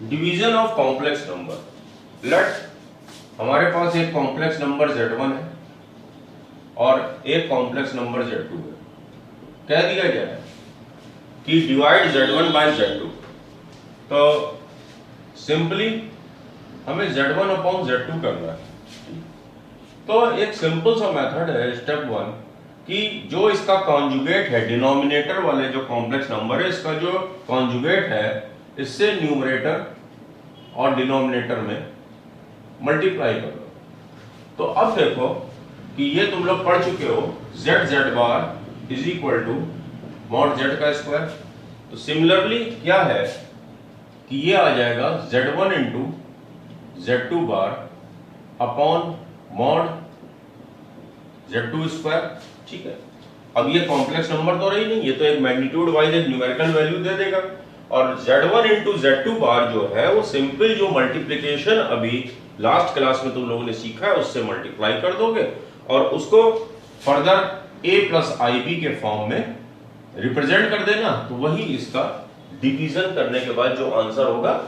Division of complex number. Let हमारे पास एक कॉम्प्लेक्स नंबर Z1 है और एक कॉम्प्लेक्स नंबर Z2 है। कह दिया गया है कि डिवाइड Z1 बाय Z2। तो सिंपली हमें Z1 अपॉन Z2 करना है। तो एक सिंपल सा मेथड है स्टेप 1 कि जो इसका कॉन्जुगेट है, डिनोमिनेटर वाले जो कॉम्प्लेक्स नंबर है, इसका जो कॉन्जुगेट है इससे न्यूमरेटर और डिनोमिनेटर में मल्टीप्लाई कर दो। तो अब देखो कि ये तुम लोग पढ़ चुके हो Z bar is equal to mod Z का स्क्वायर। तो सिमिलरली क्या है कि ये आ जाएगा Z1 into Z2 bar upon mod Z2 square. ठीक है, अब ये कॉम्प्लेक्स नंबर तो रही नहीं, ये तो एक मैग्नीट्यूड वाइज एक न्यूमेरिकल वैल्यू दे देगा। और Z1 इंटू Z2 बार जो है वो सिंपल जो मल्टीप्लिकेशन अभी लास्ट क्लास में तुम लोगों ने सीखा है उससे मल्टीप्लाई कर दोगे और उसको फर्दर a प्लस IB के फॉर्म में रिप्रेजेंट कर देना। तो वही इसका डिवीजन करने के बाद जो आंसर होगा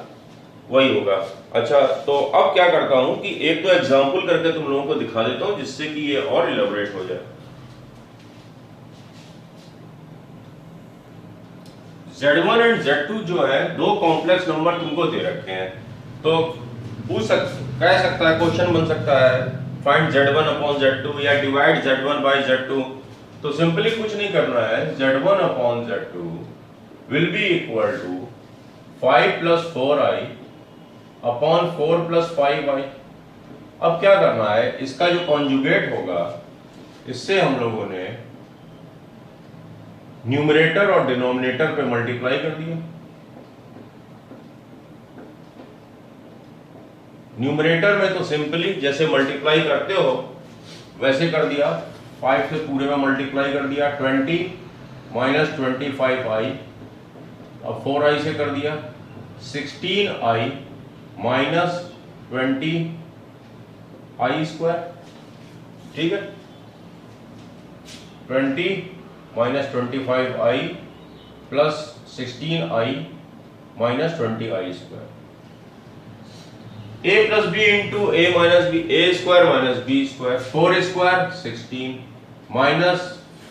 वही होगा। अच्छा, तो अब क्या करता हूं कि एक तो एग्जांपल करके तुम लोगों को दिखा देता हूं जिससे कि ये और इलेबोरेट हो जाए। Z1 एंड Z2 जो है दो कॉम्प्लेक्स नंबर तुमको दे रखे हैं। तो कह सकता है, क्वेश्चन बन सकता है फाइंड Z1 अपॉन Z2 या डिवाइड Z1 बाय Z2। तो सिंपली कुछ नहीं करना है, Z1 अपॉन Z2 will be equal to 5 plus 4i upon 4 plus 5i। अब क्या करना है, इसका जो कॉन्जुगेट होगा इससे हम लोगों ने न्यूमरेटर और डिनोमिनेटर पे मल्टीप्लाई कर दिया। न्यूमरेटर में तो सिंपली जैसे मल्टीप्लाई करते हो वैसे कर दिया, 5 से पूरे में मल्टीप्लाई कर दिया, 20 माइनस 25i। अब 4i से कर दिया 16i माइनस 20i स्क्वायर। ठीक है, 20 minus 25i plus 16i minus 20i square. a plus b into a minus b, a square minus b square, 4 square 16 minus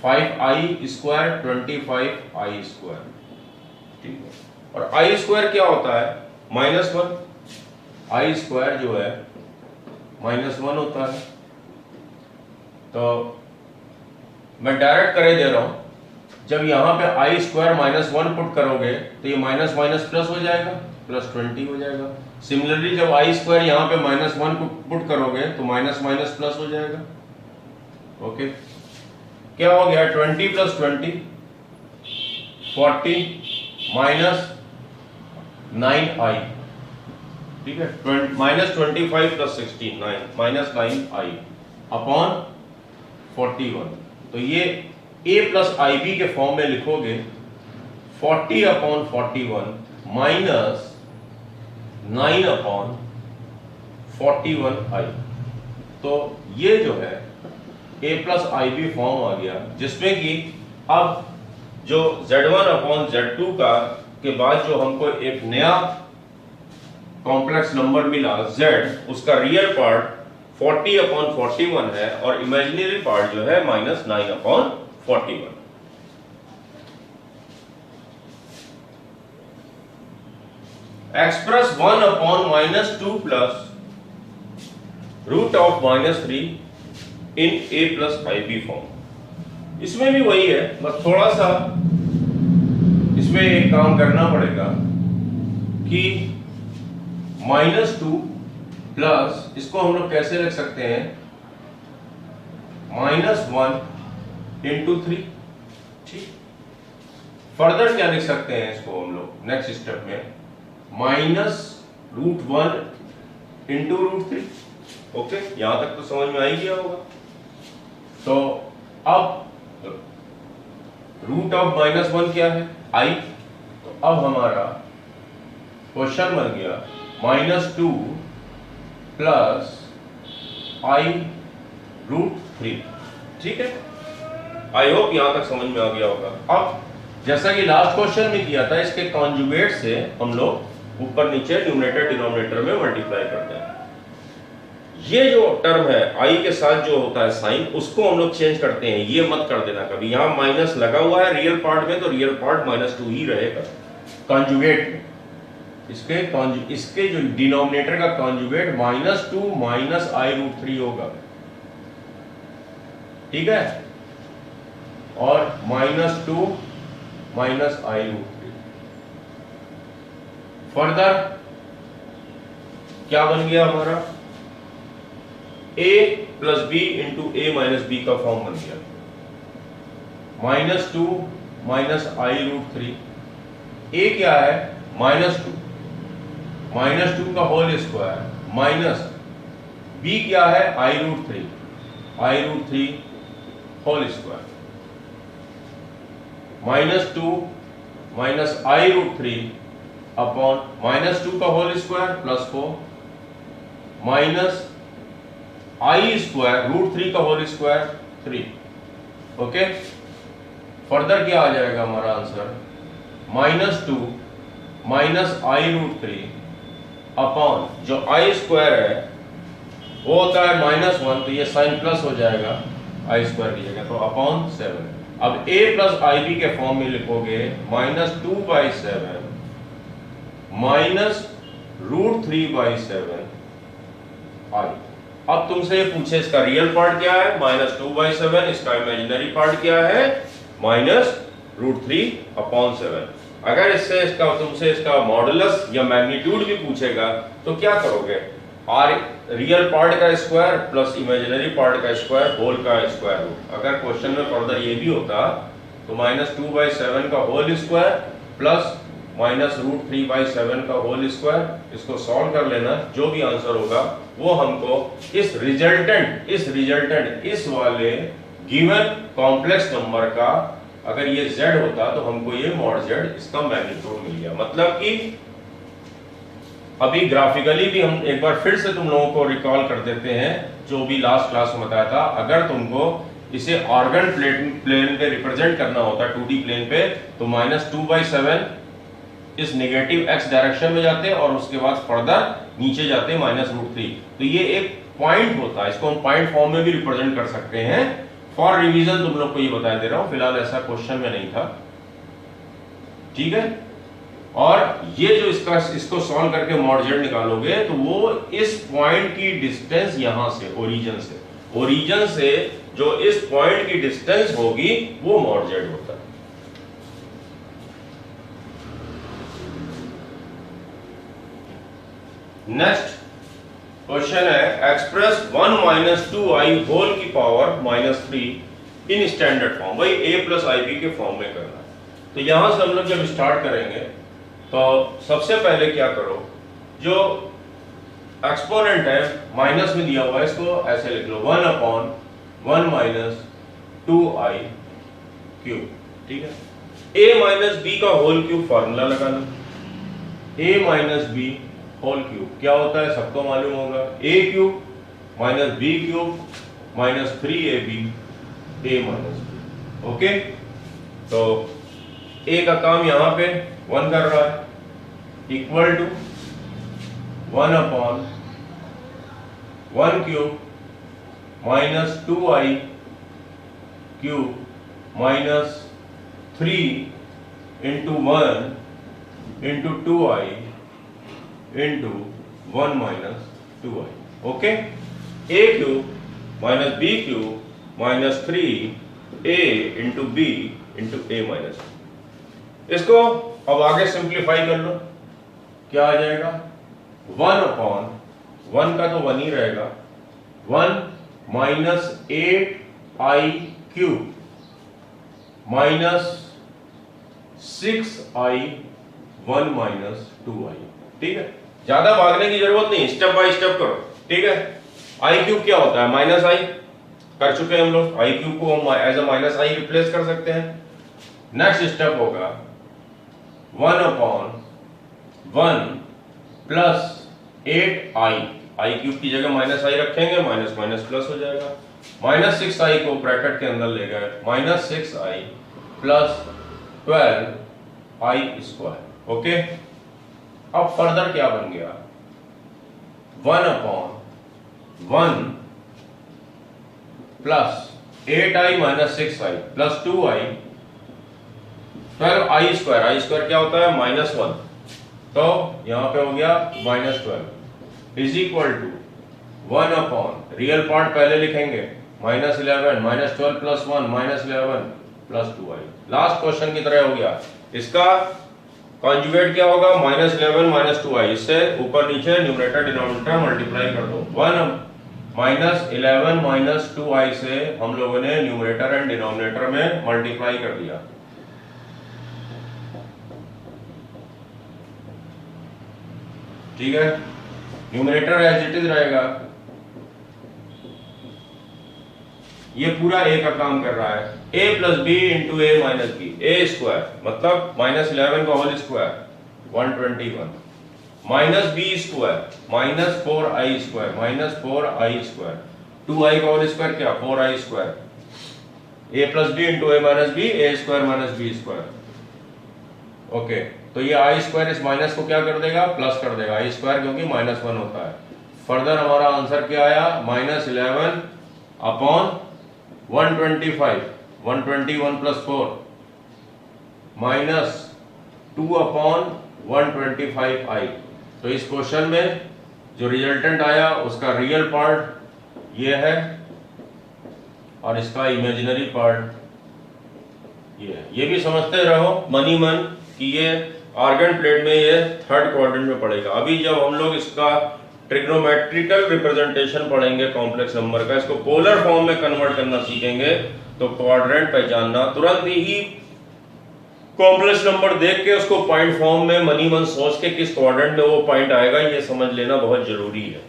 5i square 25i square. ठीक है, और i square क्या होता है, -1। i square जो है -1 होता है। तो मैं डायरेक्ट करे दे रहा हूं, जब यहां पे i स्क्वायर -1 पुट करोगे तो ये माइनस माइनस प्लस हो जाएगा, प्लस 20 हो जाएगा। सिमिलरली जब i स्क्वायर यहां पे -1 पुट करोगे तो माइनस माइनस प्लस हो जाएगा। ओके, क्या हो गया, 20 प्लस 20 40 माइनस 9i। ठीक है, minus 25 plus 16 9 minus 9i upon 41। तो ये a प्लस IB के फॉर्म में लिखोगे 40 अपॉन 41 माइनस 9 अपॉन 41i। तो ये जो है a प्लस IB फॉर्म आ गया, जिसमें कि अब जो Z1 अपॉन Z2 का के बाद जो हमको एक नया कॉम्प्लेक्स नंबर मिला Z, उसका रियल पार्ट 40 अपॉन 41 है और इमेजिनरी पार्ट जो है minus 9 upon 41। Express 1 upon -2 plus root of -3 in a plus IB form. इसमें भी वही है, बस थोड़ा सा इसमें एक काम करना पड़ेगा कि -2 प्लस, इसको हम लोग कैसे लिख सकते हैं, -1 इंटू 3। ठीक, फर्दर क्या लिख सकते हैं इसको हम लोग नेक्स्ट स्टेप में, -√1 इंटू √3। ओके, यहां तक तो समझ में आ ही गया होगा। तो अब रूट ऑफ -1 क्या है, i। तो अब हमारा क्वेश्चन बन गया -2 प्लस i√3। ठीक है, आई होप यहां तक समझ में आ गया होगा। अब जैसा कि लास्ट क्वेश्चन में किया था, इसके कॉन्जुगेट से हम लोग ऊपर नीचे न्यूमरेटर डिनोमिनेटर में मल्टीप्लाई करते हैं। ये जो टर्म है i के साथ जो होता है साइन, उसको हम लोग चेंज करते हैं। ये मत कर देना कभी, यहां माइनस लगा हुआ है रियल पार्ट में तो रियल पार्ट -2 ही रहेगा कॉन्जुगेट में। इसके जो डिनोमिनेटर का कॉन्जुगेट -2 माइनस i√3 होगा, ठीक है, और -2 माइनस i√3। फर्दर क्या बन गया हमारा, a plus b into a minus b का फॉर्म बन गया, -2 माइनस i√3। a क्या है, -2 का होल स्क्वायर माइनस b क्या है, i√3 whole square, -2 minus i√3 upon -2 का whole square plus 4 minus i square √3 का होल स्क्वायर 3। ओके, फर्दर क्या आ जाएगा हमारा आंसर, -2 माइनस i√3 अपॉन जो i स्क्वायर है वो होता है -1, तो ये साइन प्लस हो जाएगा i स्क्वायर की जगह, तो अपॉन 7। अब a प्लस ib के फॉर्म में लिखोगे -2/7 माइनस √3/7 i। अब तुमसे ये पूछे इसका रियल पार्ट क्या है, -2/7, इसका इमेजिनरी पार्ट क्या है, -√3/7। अगर इससे तुमसे इसका मॉडुलस या मैग्नीट्यूड भी पूछेगा तो क्या करोगे, रियल पार्ट का स्क्वायर प्लस इमेजिनरी पार्ट का स्क्वायर होल का स्क्वायर रूट। अगर क्वेश्चन में फर्दर ये भी होता तो -2/7 का होल स्क्वायर प्लस -√3/7 का होल स्क्वायर, इसको सॉल्व कर लेना, जो भी आंसर होगा वो हमको इस रिजल्टेंट इस वाले गिवन कॉम्प्लेक्स नंबर का, अगर ये z होता तो हमको ये mod z इसका मैग्नीट्यूड मिल गया। मतलब कि अभी ग्राफिकली भी हम एक बार फिर से तुम लोगों को रिकॉल कर देते हैं जो भी लास्ट क्लास में बताया था। अगर तुमको इसे ऑर्गन प्लेन पे रिप्रेजेंट करना होता 2D प्लेन पे, तो -2/7 इस नेगेटिव x डायरेक्शन में जाते और उसके बाद फर्दर नीचे जाते -√3। तो ये एक पॉइंट होता है, इसको हम पॉइंट फॉर्म में भी रिप्रेजेंट कर सकते हैं। फॉर रिवीजन तुम लोग को ये बता दे रहा हूं, फिलहाल ऐसा क्वेश्चन में नहीं था, ठीक है। और ये जो इसको सॉल्व करके mod z निकालोगे तो वो इस पॉइंट की डिस्टेंस यहां से ओरिजिन से जो इस पॉइंट की डिस्टेंस होगी वो mod z होता है। नेक्स्ट क्वेश्चन है, एक्सप्रेस 1 - 2i होल की पावर -3 इन स्टैंडर्ड फॉर्म। वही a प्लस ib के फॉर्म में करना है। तो यहां से हम लोग जब स्टार्ट करेंगे तो सबसे पहले क्या करो, जो एक्सपोनेंट है माइनस में दिया हुआ है इसको ऐसे लिख लो, 1/1 माइनस 2i क्यूब, ठीक है। a माइनस बी का होल क्यूब फॉर्मूला लगा लो, a minus b whole cube क्या होता है सबको मालूम होगा, a cube minus b cube minus 3ab a minus b. Okay, तो a का काम यहां पे 1 कर रहा है, equal to 1/1 cube minus 2i cube minus 3 into 1 into 2i into 1 minus 2i। Okay, a cube minus b cube minus 3a into b into a minus. इसको अब आगे सिंप्लीफाई कर लो, क्या आ जाएगा, 1/1 का तो 1 ही रहेगा, 1 minus 8i cube minus 6i 1 minus 2i। ठीक है, ज्यादा भागने की जरूरत नहीं, स्टेप बाय स्टेप करो, ठीक है। i क्यूब क्या होता है, माइनस आई कर चुके हैं हम लोग, i क्यूब को हम as a minus i replace कर सकते हैं। नेक्स्ट स्टेप होगा 1/1 प्लस 8i, i क्यूब की जगह माइनस आई रखेंगे, माइनस माइनस प्लस हो जाएगा, माइनस 6i को ब्रैकेट के अंदर ले गए, minus 6i plus 12i square. Okay, अब फर्दर क्या बन गया, 1/1 plus 8i minus 6i plus 2i 12i square, i square क्या होता है -1, तो यहां पे हो गया -12 is equal to 1/, real part पहले लिखेंगे, -11 -12 plus 1 -11 plus 2i। Last question की तरह हो गया, इसका कॉन्जुगेट क्या होगा, -11 -2i, इससे ऊपर नीचे न्यूमरेटर डिनोमिनेटर मल्टीप्लाई कर दो। 1 -11 -2i से हम लोगों ने न्यूमरेटर एंड डिनोमिनेटर में मल्टीप्लाई कर दिया। ठीक है, न्यूमरेटर एज इट इज रहेगा, ये पूरा ए का काम कर रहा है, a plus b into a minus b, a square मतलब -11 का whole square 121 minus b square -4i square 2i का होल स्क्वायर क्या 4i square, a plus b into a minus b, a square minus b square. Okay, तो ये आई square इस minus को क्या कर देगा, प्लस कर देगा, आई स्क्वायर क्योंकि -1 होता है। फर्दर हमारा आंसर क्या आया, -11 upon 125 121 plus 4 minus 2 upon 125i। तो इस क्वेश्चन में जो रिजल्टेंट आया उसका रियल पार्ट ये है और इसका इमेजिनरी पार्ट ये है। ये भी समझते रहो मनी मन कि ये आर्गन प्लेट में ये थर्ड क्वाड्रेंट में पड़ेगा। अभी जब हम लोग इसका ट्रिग्नोमेट्रिकल रिप्रेजेंटेशन पढ़ेंगे कॉम्प्लेक्स नंबर का, इसको पोलर फॉर्म में कन्वर्ट करना सीखेंगे, तो क्वाड्रेंट पहचानना, तुरंत ही कॉम्प्लेक्स नंबर देख के उसको पॉइंट फॉर्म में मनी मन सोच के किस क्वाड्रेंट में वो पॉइंट आएगा, ये समझ लेना बहुत जरूरी है।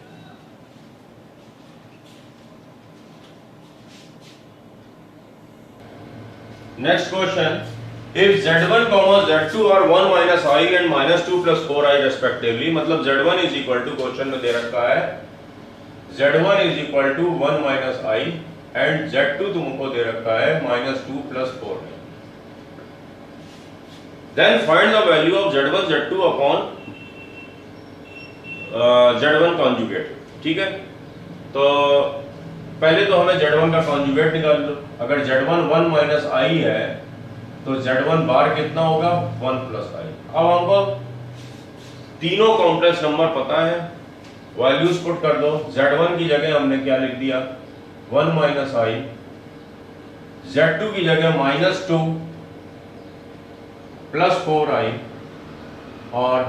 Next question, if z1, z2 are 1 minus i and -2 plus 4i respectively, मतलब z1 is equal to, question में दे रखा है z1 is equal to 1 minus i and z2 तुमको दे रखा है -2 plus 4i, then find the value of z1 z2 upon z1 conjugate। ठीक है, तो पहले तो हमें z1 का कॉन्जुगेट निकाल लो। अगर z1 1 minus i है तो z1 बार कितना होगा 1 प्लस i। अब हमको तीनों कॉम्प्लेक्स नंबर पता है, वैल्यूज पुट कर दो। z1 की जगह हमने क्या लिख दिया 1 माइनस i, z2 की जगह -2 प्लस 4i और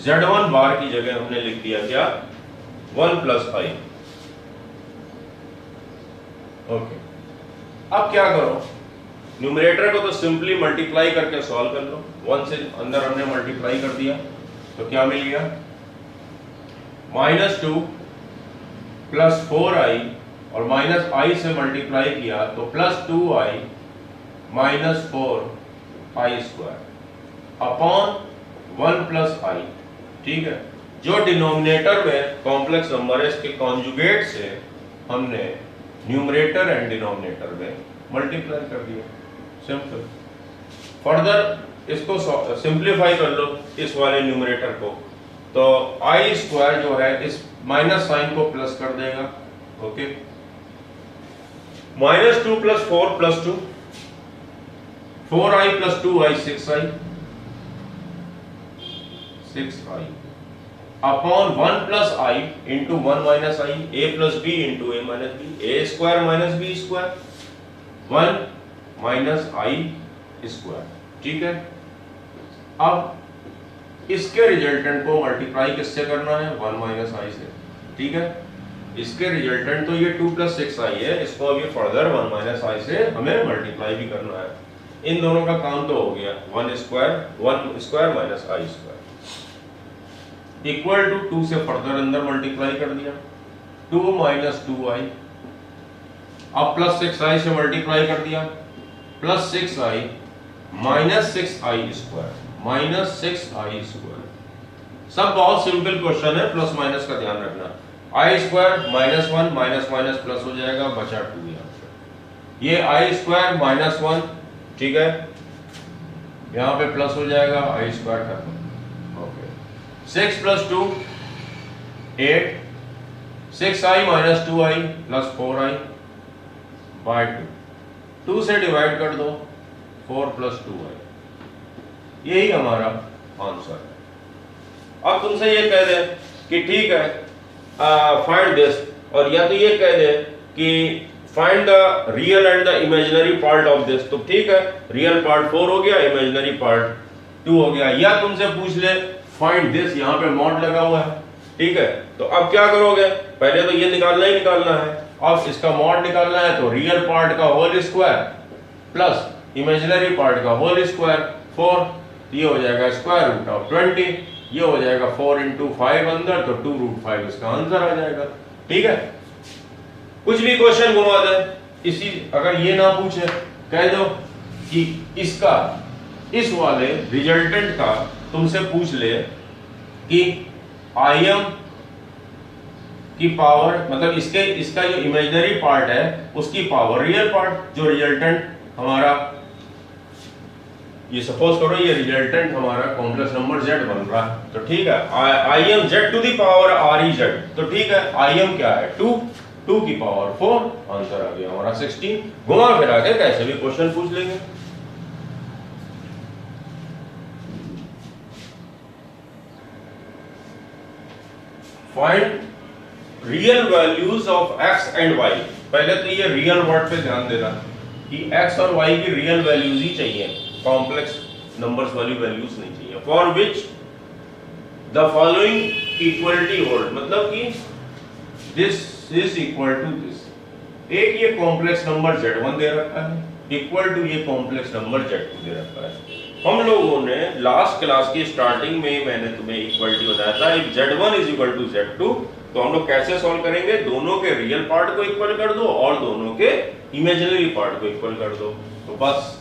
z1 बार की जगह हमने लिख दिया क्या 1 प्लस i। ओके, अब क्या करो, न्यूमरेटर को तो सिंपली मल्टीप्लाई करके सॉल्व कर लो। 1 से अंदर हमने मल्टीप्लाई कर दिया तो क्या मिल गया -2 प्लस 4i और -i से मल्टीप्लाई किया तो +2i minus 4i square upon 1 plus i। ठीक है, जो डिनोमिनेटर में कॉम्प्लेक्स नंबर है इसके कॉन्जुगेट से हमने न्यूमरेटर एंड डिनोमिनेटर में मल्टीप्लाई कर दिया, सिंपल। फर्दर इसको सिंप्लीफाई कर लो इस वाले न्यूमरेटर को, तो i स्क्वायर जो है इस माइनस साइन को प्लस कर देगा। Okay, -2 plus 4 plus 2 4i plus 2i 6i upon 1 plus i into 1 minus i, a plus b into a minus b, a square minus b square 1 minus i square. ठीक है, अब इसके resultant को multiply किससे करना है 1 माइनस i से। ठीक है, इसके रिजल्टेंट तो ये 2 प्लस 6i है, इसको अभी फर्दर 1 माइनस i से हमें मल्टीप्लाई भी करना है। इन दोनों का काम तो हो गया, 1 square minus i square equal to 2 से फर्दर अंदर मल्टीप्लाई कर दिया 2 माइनस 2i, अब प्लस 6i से मल्टीप्लाई कर दिया plus 6i minus 6i square. सब बहुत सिंपल क्वेश्चन है, प्लस माइनस का ध्यान रखना। i square minus 1 minus minus plus हो जाएगा, बचा 2 यहाँ पे। ये i स्क्वायर माइनस 1, ठीक है, यहाँ पे प्लस हो जाएगा, i स्क्वायर खत्म। Okay, 6 plus 2 8, 6i minus 2i plus 4i by 2 से डिवाइड कर दो 4 प्लस 2i, यही हमारा आंसर है। अब तुमसे ये कह दे कि ठीक है फाइंड दिस, और या तो ये कह दे कि find the real and the imaginary part of this, तो ठीक है रियल पार्ट 4 हो गया, इमेजिनरी पार्ट 2 हो गया। या तुमसे पूछ ले फाइंड दिस, यहाँ पे मॉड लगा हुआ है, ठीक है, तो अब क्या करोगे, पहले तो ये निकालना ही निकालना है। अब इसका मॉड निकालना है तो रियल पार्ट का whole square plus imaginary part का होल स्क्वायर 4, ये हो जाएगा स्क्वायर रूट ऑफ 20, ये हो जाएगा 4 इंटू 5 अंदर, तो 2 रूट 5 इसका आंसर आ जाएगा। ठीक है, कुछ भी क्वेश्चन घुमा दे, इसी अगर ये ना पूछे कह दो कि इसका इस वाले रिजल्टेंट का तुमसे पूछ ले कि im की पावर, मतलब इसका जो इमेजिनरी पार्ट है उसकी पावर रियल पार्ट, जो रिजल्टेंट हमारा, ये सपोज करो ये रिजल्टेंट हमारा कॉम्प्लेक्स नंबर z बन रहा है, तो ठीक है im z to the power rez, तो ठीक है im क्या है 2 की पावर 4, आंसर आ गया हमारा 16। घुमा फिरा के कैसे भी क्वेश्चन पूछ लेंगे। Find real values of x and y, पहले तो ये रियल वर्ड पे ध्यान देना कि x और y की रियल वैल्यूज ही चाहिए, कॉम्प्लेक्स नंबर्स वाली वैल्यूज नहीं चाहिए। For which the following equality hold, मतलब कि this is equal to this, एक ये कॉम्प्लेक्स नंबर z1 दे रखा है इक्वल टू ये कॉम्प्लेक्स नंबर z2 दे रखा है। हम लोगों ने लास्ट क्लास की स्टार्टिंग में मैंने तुम्हें इक्वलिटी बताया था, एक z1 is equal to z2, तो हम लोग कैसे सॉल्व करेंगे, दोनों के रियल पार्ट को इक्वल कर दो और दोनों के इमेजिनरी पार्ट को इक्वल कर दो, तो बस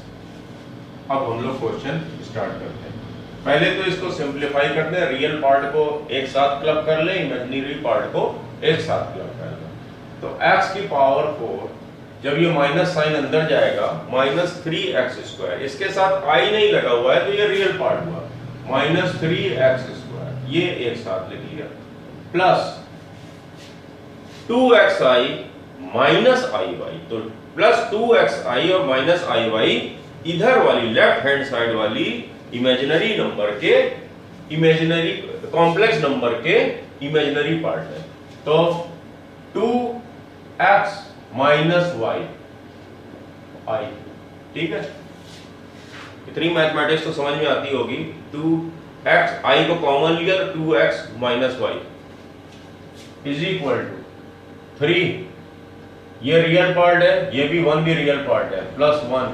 अब हम लोग क्वेश्चन स्टार्ट करते हैं। पहले तो इसको सिंपलीफाई करते हैं, रियल पार्ट को एक साथ क्लब कर ले, इमेजिनरी पार्ट को एक साथ क्लब कर ले, तो x की पावर 4, जब ये माइनस साइन अंदर जाएगा -3x², इसके साथ i नहीं लगा हुआ है तो ये रियल पार्ट हुआ, -3x², ये एक साथ लिख लिया, प्लस 2xi माइनस iy, तो प्लस 2xi और माइनस iy इधर वाली लेफ्ट हैंड साइड वाली इमेजिनरी नंबर के इमेजिनरी कॉम्प्लेक्स नंबर के इमेजिनरी पार्ट है, तो 2x माइनस y i, ठीक है, इतनी मैथमेटिक्स तो समझ में आती होगी। 2x i को कॉमन लिया तो 2x minus y is equal to 3, ये रियल पार्ट है, ये भी 1 भी रियल पार्ट है, plus 1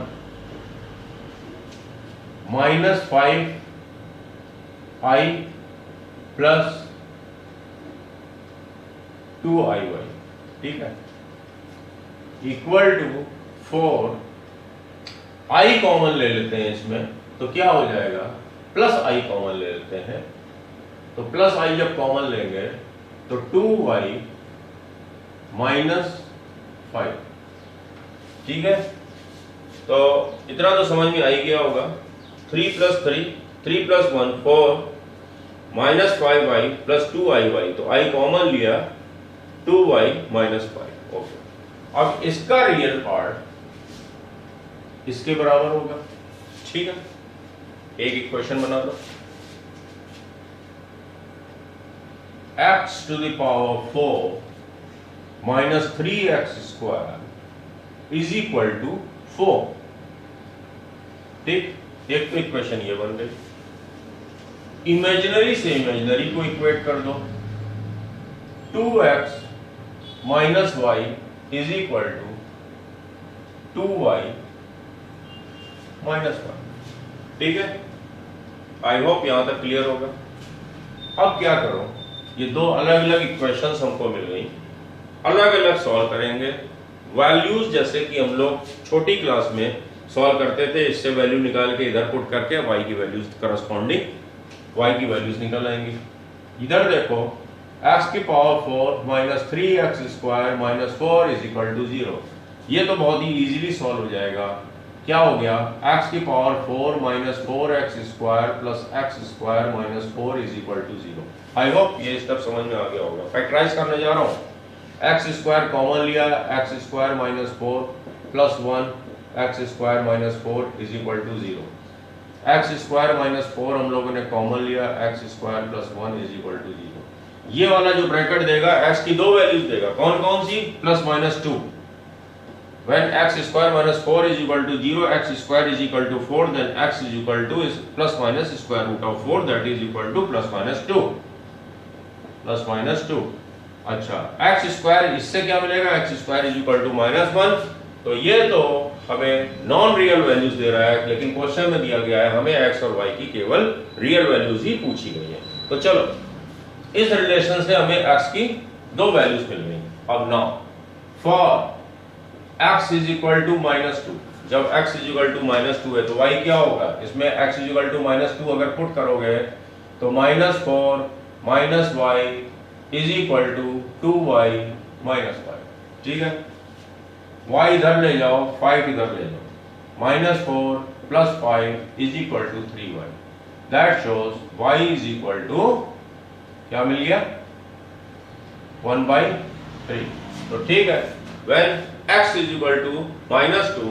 minus 5i plus 2iy, ठीक है, इक्वल टू 4, i कॉमन ले लेते हैं इसमें, तो क्या हो जाएगा, प्लस i कॉमन ले लेते हैं, तो प्लस i जब कॉमन लेंगे तो 2y माइनस 5, ठीक है, तो इतना तो समझ में आ ही गया होगा। 3 plus 3, 3 plus 1 4, minus 5y plus 2iy, तो i कॉमन लिया 2y माइनस 5, ओके। अब इसका रियल पार्ट इसके बराबर होगा, ठीक है, एक इक्वेशन बना दो, x to the power 4 minus 3x² is equal to 4, ठीक, एक तो इक्वेशन ये बन गई। इमेजिनरी से इमेजिनरी को इक्वेट कर दो, 2x minus y is equal to 2y minus 1, ठीक है, आई होप यहां तक क्लियर होगा। अब क्या करो, ये दो अलग अलग इक्वेशंस हमको मिल गई, अलग अलग सॉल्व करेंगे। वैल्यूज जैसे कि हम लोग छोटी क्लास में सॉल्व करते थे, इससे वैल्यू निकाल के इधर पुट करके y की वैल्यूज करस्पॉन्डिंग y की वैल्यूज निकल आएंगी। इधर देखो x की power 4 minus 3x² minus 4 is equal to 0, ये तो बहुत ही इजीली सॉल्व हो जाएगा क्या हो गया, x की power 4 minus 4x square plus x square minus 4 is equal to 0। I hope ये स्टेप समझ में आ गया होगा। फैक्टराइज करने जा रहा हूं, x स्क्वायर कॉमन लिया, x square minus 4 plus 1 x square minus 4 is equal to 0। x square minus 4 हम लोगों ने कॉमन लिया, x square plus 1 is equal to 0। ये वाला जो ब्रैकेट देगा x की दो वैल्यूज देगा, कौन कौन सी, plus minus 2। When x square minus 4 is equal to 0, x square is equal to 4, then x is equal to is plus minus square root of 4, that is equal to plus minus 2. Plus minus 2. अच्छा, x square इससे क्या मिलेगा, x square is equal to minus 1। तो ये तो हमें non real values दे रहा है, लेकिन क्वेश्चन में दिया गया है हमें x और y की केवल रियल वैल्यूज ही पूछी गई है। तो चलो इस रिलेशन से हमें x की दो वैल्यूज मिल गई। अब now for x is equal to minus 2, जब x is equal to minus 2 है तो y क्या होगा, इसमें x is equal to minus 2 अगर पुट करोगे तो minus 4 minus y is equal to 2y minus 5। ठीक है, y इधर ले जाओ, 5 इधर ले जाओ, minus 4 plus 5 is equal to 3y। That shows y is equal to क्या मिल गया, 1/3। तो ठीक है, when x is equal to minus 2,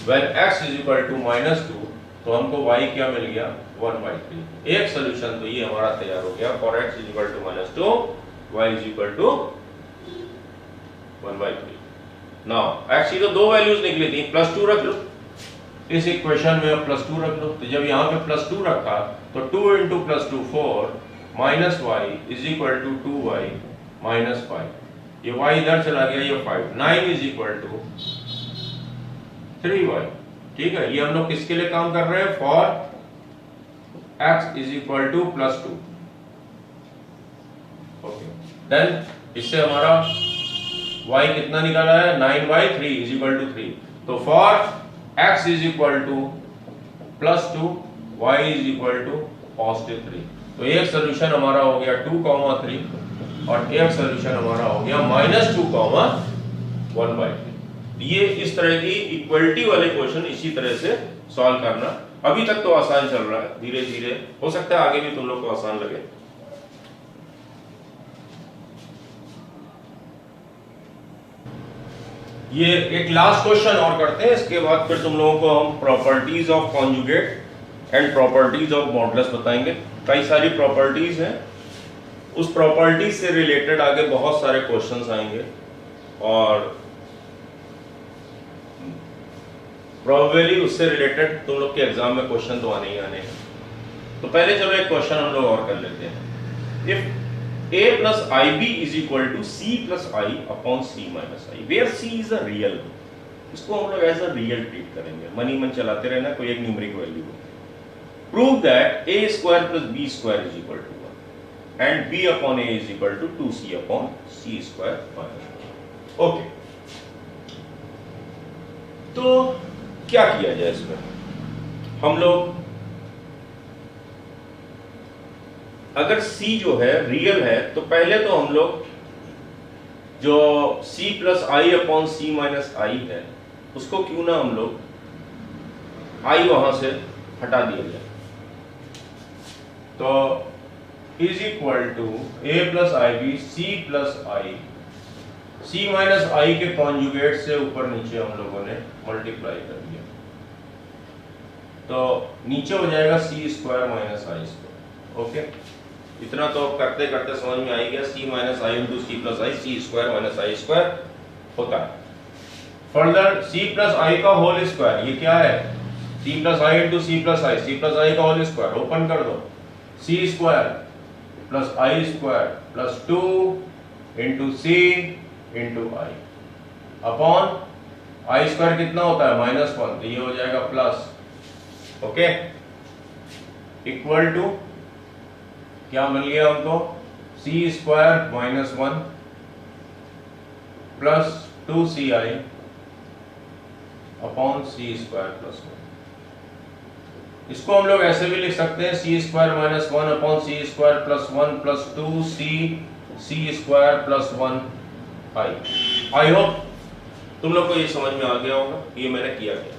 when x is equal to minus 2, तो हमको y क्या मिल गया, 1/3। एक सोल्यूशन तो ये हमारा तैयार हो गया, for x is equal to minus 2, y is equal to 1/3। Now x की तो दो वैल्यूज निकली थी, प्लस 2 रख लो इस इक्वेशन में, प्लस 2 रख लो। तो जब यहाँ पे प्लस 2 रखा तो 2 into plus 2 4 minus y is equal to 2y minus 5। ये y इधर चला गया, ये 5, 9 इज इक्वल टू 3y। ठीक है, ये हम लोग किसके लिए काम कर रहे हैं, for x is equal to plus 2। Okay, then इससे हमारा y कितना निकाला है, 9/3 इज इक्वल टू 3। तो for x is equal to plus 2, y is equal to positive 3। तो एक सोल्यूशन हमारा हो गया 2,3 और एक सोल्यूशन हमारा हो गया -2,1/3। ये इस तरह की इक्वलिटी वाले क्वेश्चन इसी तरह से सॉल्व करना। अभी तक तो आसान चल रहा है, धीरे धीरे हो सकता है आगे भी तुम लोग को आसान लगे। ये एक लास्ट क्वेश्चन और करते हैं, इसके बाद फिर तुम लोगों को हम properties of conjugate and properties of modulus बताएंगे। कई सारी प्रॉपर्टीज हैं, उस प्रॉपर्टी से रिलेटेड आगे बहुत सारे क्वेश्चंस आएंगे और प्रोबेबली उससे रिलेटेड तुम लोग के एग्जाम में क्वेश्चन तो आने ही आने हैं। तो पहले चलो एक क्वेश्चन हम लोग और कर लेते हैं। If a plus ib is equal to c plus i upon c minus i, where c is a real, इसको हम लोग एज अ रियल ट्रीट करेंगे, मनी मन चलाते रहना, कोई एक numeric value. Prove that a square plus b square is equal to and b upon a is equal to 2c upon c square minus। Okay, तो क्या किया जाए इसमें, हम लोग अगर c जो है रियल है तो पहले तो हम लोग जो c प्लस आई अपॉन c माइनस आई है उसको क्यों ना हम लोग i वहां से हटा दिया जाए। तो is equal to a plus i b c plus i, c minus i के कॉन्जुगेट से ऊपर नीचे हम लोगों ने मल्टीप्लाई कर दिया, तो नीचे हो जाएगा c square minus i square. Okay, इतना तो करते करते समझ में आ गया, c minus I into c plus i, C square minus i square होता है। फर्दर c प्लस आई का होल स्क्वायर, ये क्या है, c plus i into c plus i, c plus i का होल स्क्वायर, ओपन कर दो, c square plus i square plus 2 into c into i upon i square कितना होता है, -1, तो ये हो जाएगा प्लस, ओके, इक्वल टू क्या मिल गया हमको, c square -1 plus 2ci upon c square plus 1। इसको हम लोग ऐसे भी लिख सकते हैं, c square -1 upon c square plus 1 plus 2सी स्क्वायर प्लस 1 आई होप तुम लोग को ये समझ में आ गया होगा, ये मैंने किया गया।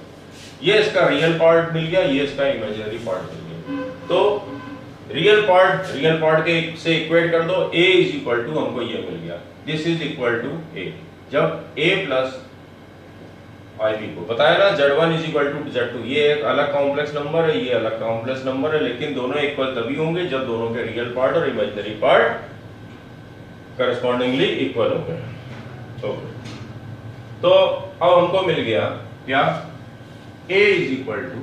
ये इसका रियल पार्ट मिल गया, ये इसका इमेजिनरी पार्ट मिल गया। तो रियल पार्ट के से इक्वेट कर दो, a इज इक्वल टू हमको ये मिल गया, this is equal to a। जब a प्लस IB को बताया ना Z1 is equal to Z2, ये एक अलग कॉम्प्लेक्स नंबर है, ये अलग कॉम्प्लेक्स नंबर है, लेकिन दोनों इक्वल तभी होंगे जब दोनों के रियल पार्ट और इमेजिनरी पार्ट करस्पॉन्डिंगली इक्वल हो गए। ओके, तो अब हमको मिल गया क्या, a is equal to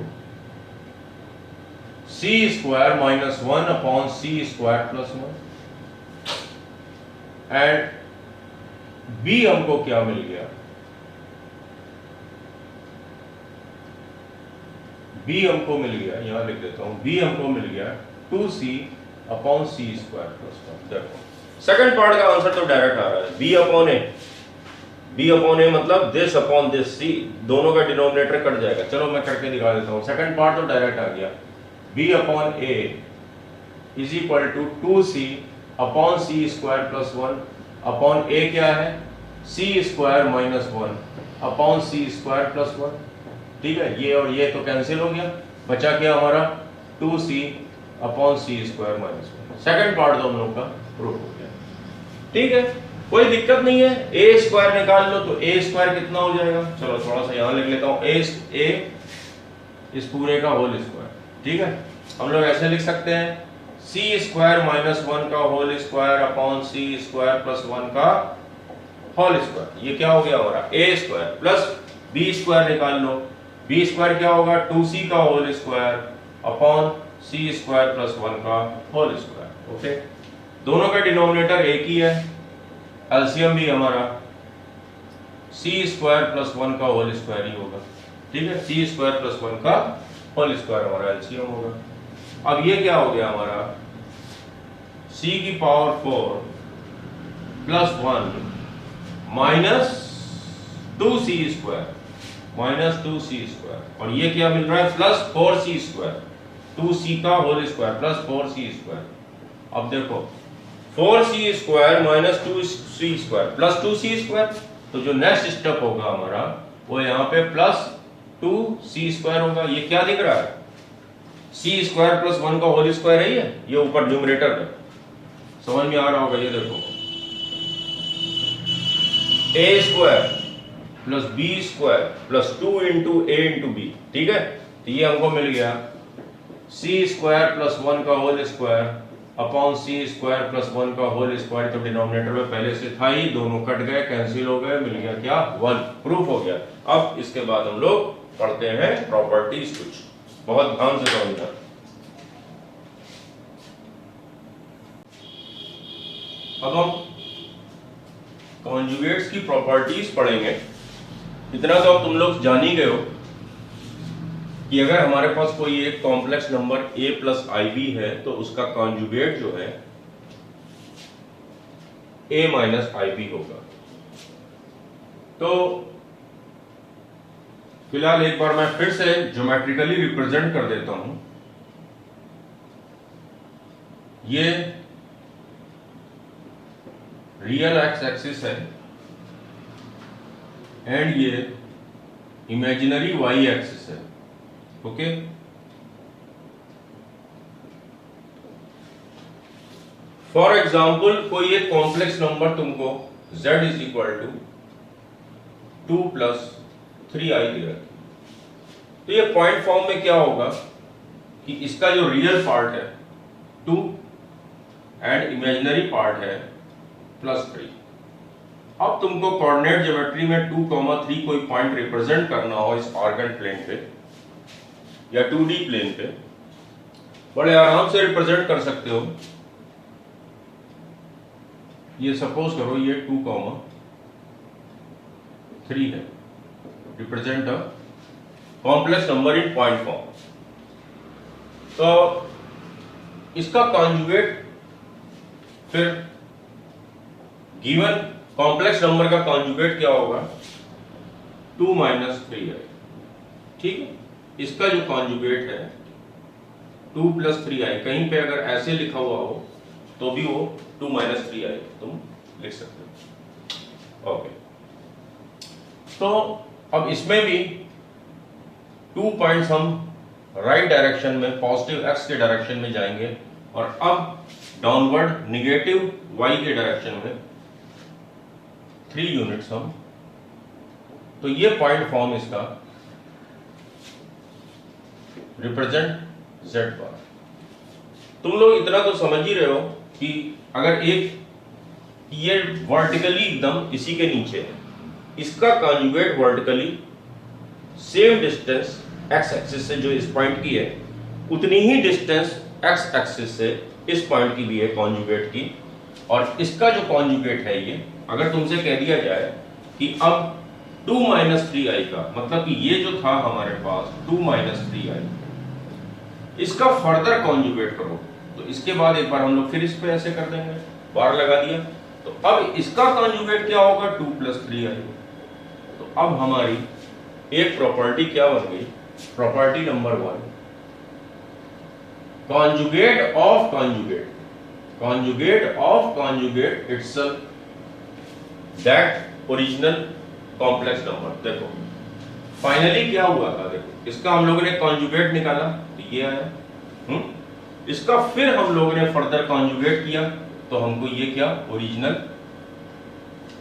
c square minus 1 upon c square plus 1 and b हमको क्या मिल गया, b हमको मिल गया, यहां लिख देता हूं, b हमको मिल गया 2c upon c square plus 1। देखो सेकंड पार्ट का आंसर तो डायरेक्ट आ रहा है, b अपॉन a मतलब दिस अपॉन दिस, c दोनों का डिनोमिनेटर कट जाएगा। चलो मैं करके दिखा देता हूं, सेकंड पार्ट तो डायरेक्ट आ गया, b upon a is equal to 2c upon c square plus 1 upon a क्या है, c square minus 1 upon c square plus 1। ठीक है, ये और ये तो कैंसिल हो गया, बचा क्या हमारा 2c upon c square minus 1। Second part तो हम लोग का प्रूफ हो गया। ठीक है, कोई दिक्कत नहीं है, a स्क्वायर निकाल लो तो a स्क्वायर कितना हो जाएगा, चलो थोड़ा सा यहां लिख लेता हूं, a इस पूरे का होल स्क्वायर। ठीक है, हम लोग ऐसे लिख सकते हैं c स्क्वायर माइनस 1 का whole square upon c square plus 1 का होल स्क्वायर। ये क्या हो गया हमारा a square plus b square निकाल लो, b स्क्वायर क्या होगा 2c का whole square upon c square plus 1 का होल स्क्वायर। ओके, दोनों का डिनोमिनेटर एक ही है, एलसीएम भी हमारा c स्क्वायर प्लस 1 का होल स्क्वायर ही होगा। ठीक है, c स्क्वायर प्लस 1 का होल स्क्वायर हमारा एलसीएम होगा। अब ये क्या हो गया हमारा c की power 4 plus 1 minus 2c square minus 2c square, और ये क्या मिल रहा है प्लस 4c स्क्वायर, 2c का whole square plus 4c square. अब देखो 4c square minus 2c square plus 2c square, तो जो नेक्स्ट स्टेप होगा हमारा वो यहाँ पे प्लस 2c स्क्वायर होगा। ये क्या दिख रहा है, c स्क्वायर प्लस 1 का होल स्क्वायर है, ये ऊपर न्यूमरेटर है, समझ में आ रहा होगा। ये देखो a square plus b square plus 2 into a into b। ठीक है, तो ये हमको मिल गया c स्क्वायर प्लस 1 का whole square upon c square plus 1 का होल स्क्वायर। तो डिनोमिनेटर में पहले से था ही, दोनों कट गए, कैंसिल हो गए, मिल गया क्या 1। प्रूफ हो गया। अब इसके बाद हम लोग पढ़ते हैं प्रॉपर्टीज कुछ, बहुत ध्यान से समझना। अब हम कॉन्जुगेट्स की प्रॉपर्टीज पढ़ेंगे। इतना तो अब तुम लोग जान ही गए हो कि अगर हमारे पास कोई एक complex number a plus IB है तो उसका कॉन्जुगेट जो है a माइनस IB होगा। तो फिलहाल एक बार मैं फिर से ज्योमेट्रिकली रिप्रेजेंट कर देता हूं। ये रियल एक्स एक्सिस है एंड ये इमेजिनरी वाई एक्सिस है। ओके, फॉर एग्जाम्पल कोई एक कॉम्प्लेक्स नंबर तुमको z इज इक्वल टू 2 प्लस 3i दे रखी, तो ये पॉइंट फॉर्म में क्या होगा कि इसका जो रियल पार्ट है 2 एंड इमेजिनरी पार्ट है प्लस 3। अब तुमको कोऑर्डिनेट ज्योमेट्री में 2,3 कोई पॉइंट रिप्रेजेंट करना हो इस ऑर्गन प्लेन पे या 2D प्लेन पे, बड़े आराम से रिप्रेजेंट कर सकते हो। ये सपोज करो ये 2,3 है, represent a complex number in point form. तो इसका कॉन्जुगेट फिर गिवन कॉम्प्लेक्स नंबर का कॉन्जुगेट क्या होगा 2 माइनस 3i। ठीक है, इसका जो कॉन्जुगेट है 2 प्लस 3i, कहीं पे अगर ऐसे लिखा हुआ हो तो भी वो 2 माइनस 3i तुम लिख सकते हो। ओके, तो अब इसमें भी 2 पॉइंट्स हम राइट डायरेक्शन में पॉजिटिव x के डायरेक्शन में जाएंगे और अब डाउनवर्ड निगेटिव y के डायरेक्शन में 3 यूनिट्स हम, तो ये पॉइंट फॉर्म इसका रिप्रेजेंट z बार। तुम लोग इतना तो समझ ही रहे हो कि अगर एक ये वर्टिकली एकदम इसी के नीचे है, इसका conjugate vertically same distance x axis से जो इस पॉइंट की है उतनी ही डिस्टेंस x एक्सिस से इस पॉइंट की भी है कॉन्जुगेट की, और इसका जो कॉन्जुगेट है ये अगर तुमसे कह दिया जाए कि अब 2 - 3i का मतलब कि ये जो था हमारे पास 2 - 3i, इसका फर्दर कॉन्जुगेट करो, तो इसके बाद एक बार हम लोग फिर इस पे ऐसे कर देंगे, बार लगा दिया, तो अब इसका कॉन्जुगेट क्या होगा 2 + 3i। तो अब हमारी एक प्रॉपर्टी क्या बन गई, property number 1, conjugate of conjugate, conjugate of conjugate itself that original complex number. देखो फाइनली क्या हुआ था, देखो इसका हम लोगों ने कॉन्जुगेट निकाला तो ये आया, इसका फिर हम लोगों ने फर्दर कॉन्जुगेट किया तो हमको ये क्या ओरिजिनल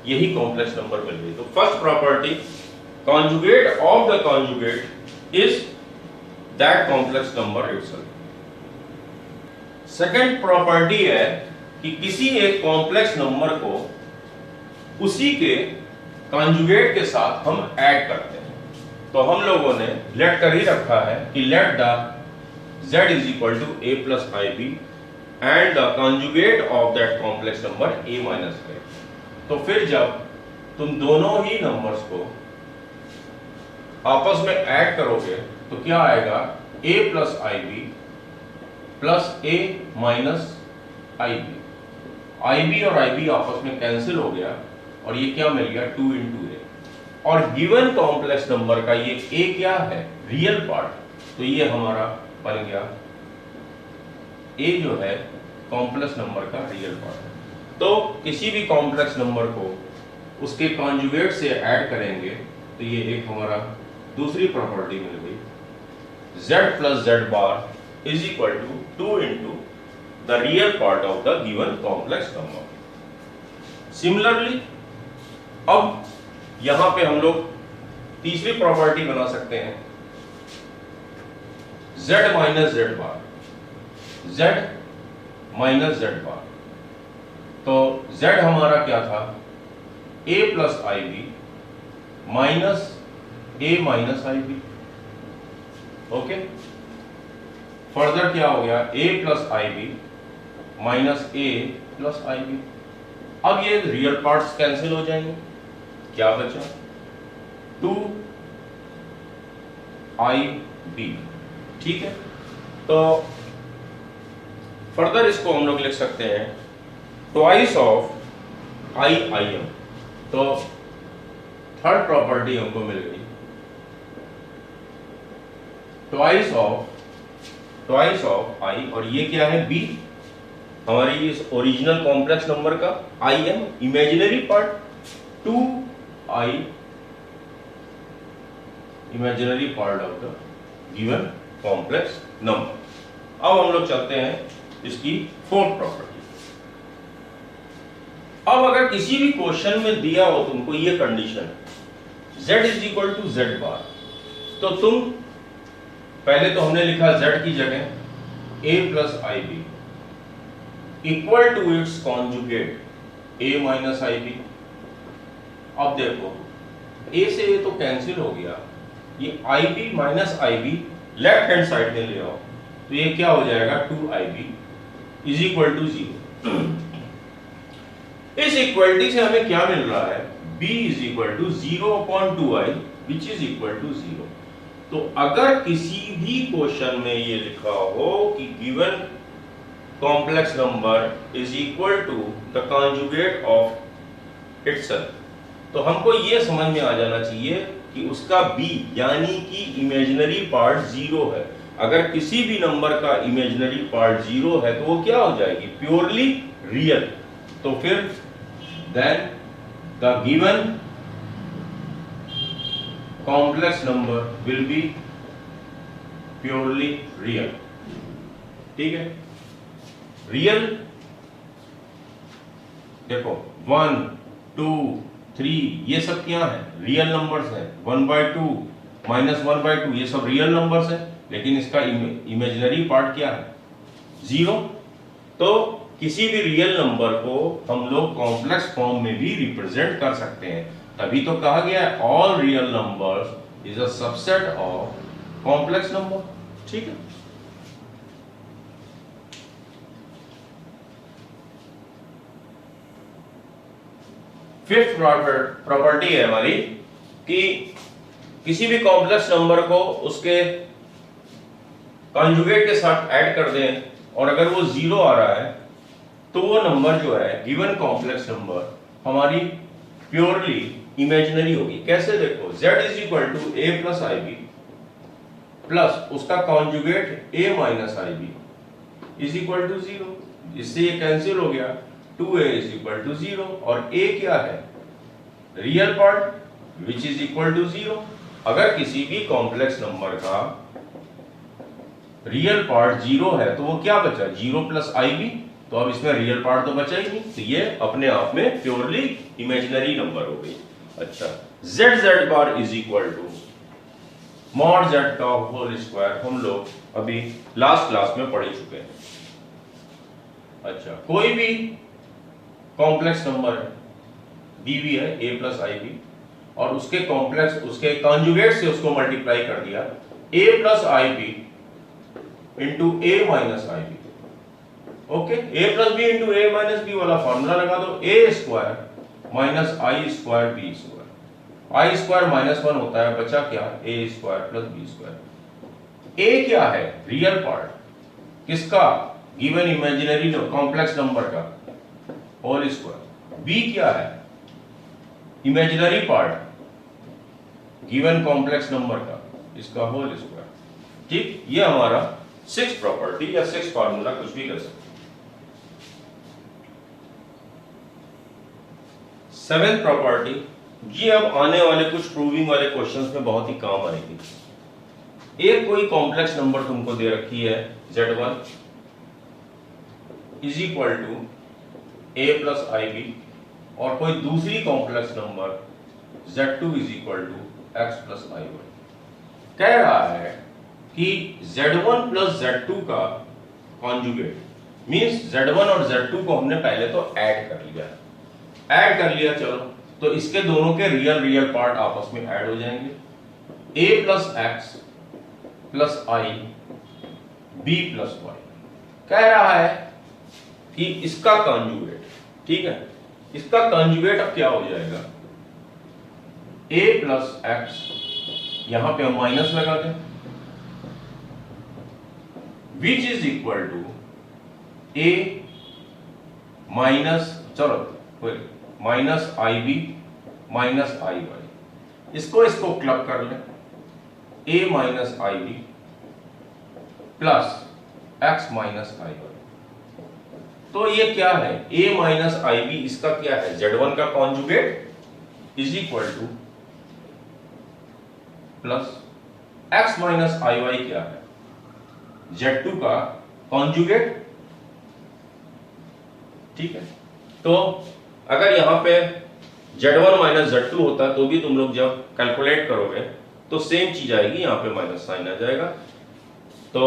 यही कॉम्प्लेक्स नंबर मिल गई। तो first property conjugate of the conjugate is that complex number itself. Second property है कि किसी एक कॉम्प्लेक्स नंबर को उसी के कॉन्जुगेट के साथ हम ऐड करते हैं, तो हम लोगों ने लेट कर ही रखा है कि let the z is equal to a plus ib and the conjugate of that complex number a minus i। तो फिर जब तुम दोनों ही नंबर्स को आपस में ऐड करोगे तो क्या आएगा a plus ib plus a minus ib, ib और ib आपस में कैंसिल हो गया और ये क्या मिल गया 2 × a, और गिवन कॉम्प्लेक्स नंबर का ये a क्या है रियल पार्ट, तो ये हमारा बन गया a जो है कॉम्प्लेक्स नंबर का रियल पार्ट। तो किसी भी कॉम्प्लेक्स नंबर को उसके कॉन्जुगेट से ऐड करेंगे तो ये एक हमारा दूसरी प्रॉपर्टी मिल गई, z + z bar is equal to 2 × the real part of the given complex number. Similarly अब यहां पे हम लोग तीसरी प्रॉपर्टी बना सकते हैं, z - z बार, z - z बार। तो z हमारा क्या था a + ib minus a - ib, okay. Further क्या हो गया a + ib minus a + ib। अब ये रियल पार्ट्स कैंसिल हो जाएंगे, क्या बचा 2ib, ठीक है। तो फर्दर इसको हम लोग लिख सकते हैं ट्वाइस ऑफ i im। तो थर्ड प्रॉपर्टी हमको मिल गई ट्वाइस ऑफ i, और ये क्या है b, हमारी इस ओरिजिनल कॉम्प्लेक्स नंबर का im, imaginary part 2i imaginary part of the given complex number. अब हम लोग चलते हैं इसकी फोर्थ प्रॉपर्टी। अब अगर किसी भी क्वेश्चन में दिया हो तुमको ये कंडीशन z = z बार, तो तुम पहले तो हमने लिखा z की जगह a + ib equal to its conjugate a - ib। अब देखो a से a तो कैंसिल हो गया, ये ib - ib left hand side में ले आओ तो ये क्या हो जाएगा 2ib = 0। इस इक्वलिटी से हमें क्या मिल रहा है b = 0/2i which is equal to 0। तो अगर किसी भी क्वेश्चन में ये लिखा हो कि given complex number is equal to the conjugate of itself, तो हमको ये समझ में आ जाना चाहिए कि उसका b यानी कि इमेजिनरी पार्ट 0 है। अगर किसी भी नंबर का इमेजिनरी पार्ट 0 है तो वो क्या हो जाएगी प्योरली रियल। तो फिर then the given complex number will be purely real. ठीक है, रियल देखो 1 2 3 ये सब क्या है, रियल नंबर्स है। 1/2 -1/2 ये सब रियल नंबर्स है, लेकिन इसका इमेजिनरी पार्ट क्या है, 0। तो किसी भी रियल नंबर को हम लोग कॉम्प्लेक्स फॉर्म में भी रिप्रेजेंट कर सकते हैं, तभी तो कहा गया है all real numbers is a subset of complex number. ठीक है, फिफ्थ प्रॉपर्टी है हमारी कि किसी भी कॉम्प्लेक्स नंबर को उसके कॉन्जुगेट के साथ ऐड कर दें और अगर वो 0 आ रहा है तो वो नंबर जो है गिवन कॉम्प्लेक्स नंबर हमारी प्योरली इमेजिनरी होगी। कैसे, देखो z is equal to a plus ib plus उसका conjugate a minus ib is equal to 0। इससे ये कैंसिल हो गया, 2a इज इक्वल टू 0 और a क्या है, real part which is equal to 0। अगर किसी भी कॉम्प्लेक्स नंबर का रियल पार्ट 0 है तो वो क्या बचा, 0 प्लस ib। तो अब इसमें रियल पार्ट तो बचा ही नहीं, तो ये अपने आप में प्योरली इमेजिनरी नंबर हो गई। अच्छा, z bar is equal to mod z का होल स्क्वायर हम लोग अभी लास्ट क्लास में पढ़ चुके हैं। अच्छा, कोई भी कॉम्प्लेक्स नंबर दी हुई है a प्लस ib और उसके कॉम्प्लेक्स उसके कॉन्जुगेट से उसको मल्टीप्लाई कर दिया, a plus ib into a minus ib। Okay, a plus b into a minus b वाला फॉर्मूला लगा दो, a square minus i square b square. I square -1 होता है, बचा क्या, a square plus b square. a क्या है, real part किसका, गिवन इमेजिनरी कॉम्प्लेक्स नंबर का होल स्क्वायर। b क्या है, imaginary part given complex number का, इसका होल स्क्वायर। ठीक, ये हमारा 6th प्रॉपर्टी या 6th फार्मूला, कुछ भी कर सकते। 7th प्रॉपर्टी जी अब आने वाले कुछ प्रूविंग वाले क्वेश्चंस में बहुत ही काम आएगी। एक कोई कॉम्प्लेक्स नंबर तुमको दे रखी है z1 is equal to a plus ib और कोई दूसरी complex number z2 is equal to x plus iy। कह रहा है कि z1 प्लस z2 का कॉन्जुगेट मींस z1 और z2 को हमने पहले तो ऐड कर लिया, चलो तो इसके दोनों के रियल पार्ट आपस में ऐड हो जाएंगे। a plus x plus i b plus y. कह रहा है कि इसका कॉन्जुगेट, ठीक है, इसका कॉन्जुगेट अब क्या हो जाएगा, a प्लस एक्स, यहां पे हम माइनस लगा दें, which is equal to a minus, चलो minus i b minus i y. इसको क्लब कर लें, a minus i b plus x minus i y. तो ये क्या है, a माइनस आई बी, इसका क्या है, z1 का conjugate is equal to plus x minus i y क्या है, z2 का कॉन्जुगेट। ठीक है, तो अगर यहां पे z1 माइनस z2 होता तो भी तुम लोग जब कैलकुलेट करोगे तो सेम चीज आएगी, यहां पे माइनस साइन आ जाएगा। तो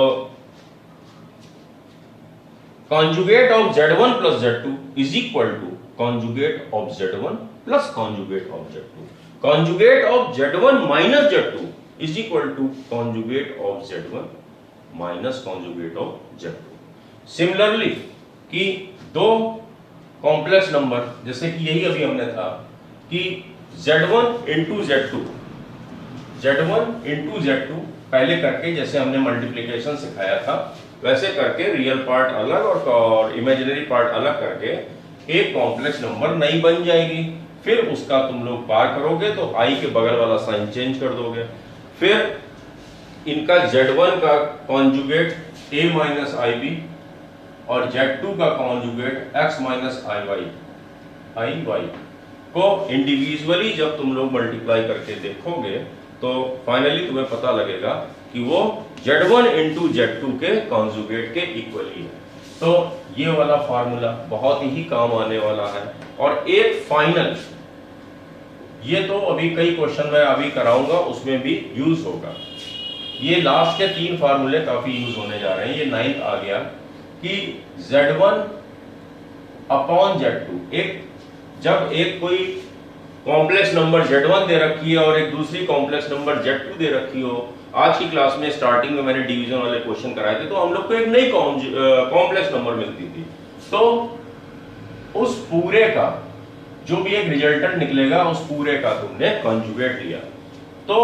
conjugate of z1 plus z2 is equal to conjugate of z1 plus conjugate of z2। Conjugate of z1 minus z2 is equal to conjugate of z1 minus conjugate of z2। Similarly कि दो complex number, जैसे कि यही अभी हमने था कि z1 into z2, z1 into z2 पहले करके जैसे हमने मल्टीप्लिकेशन सिखाया था वैसे करके रियल पार्ट अलग और इमेजिनरी पार्ट अलग करके एक कॉम्प्लेक्स नंबर नई बन जाएगी। फिर उसका तुम लोग पार करोगे तो i के बगल वाला साइन चेंज कर दोगे, फिर इनका z1 का conjugate a minus i b और z2 का conjugate x minus i y को इंडिविजुअली जब तुम लोग मल्टीप्लाई करके देखोगे तो फाइनली तुम्हें पता लगेगा कि वो Z1 इंटू Z2 के कॉन्जुगेट के इक्वली है। तो ये वाला फार्मूला बहुत ही काम आने वाला है। और एक फाइनल, ये तो अभी कई क्वेश्चन मैं अभी कराऊंगा उसमें भी यूज होगा। ये लास्ट के 3 फार्मूले काफी यूज होने जा रहे हैं। ये 9th आ गया कि Z1 अपॉन Z2, जब एक कोई कॉम्प्लेक्स नंबर Z1 दे रखी है और एक दूसरी कॉम्प्लेक्स नंबर Z2 दे रखी हो। आज की क्लास में स्टार्टिंग में मैंने डिवीजन वाले क्वेश्चन कराए थे, तो हम लोग को एक नई कॉम्प्लेक्स नंबर मिलती थी। तो उस पूरे का जो भी एक रिजल्टेंट निकलेगा, उस पूरे का तुमने कॉन्जुगेट लिया, तो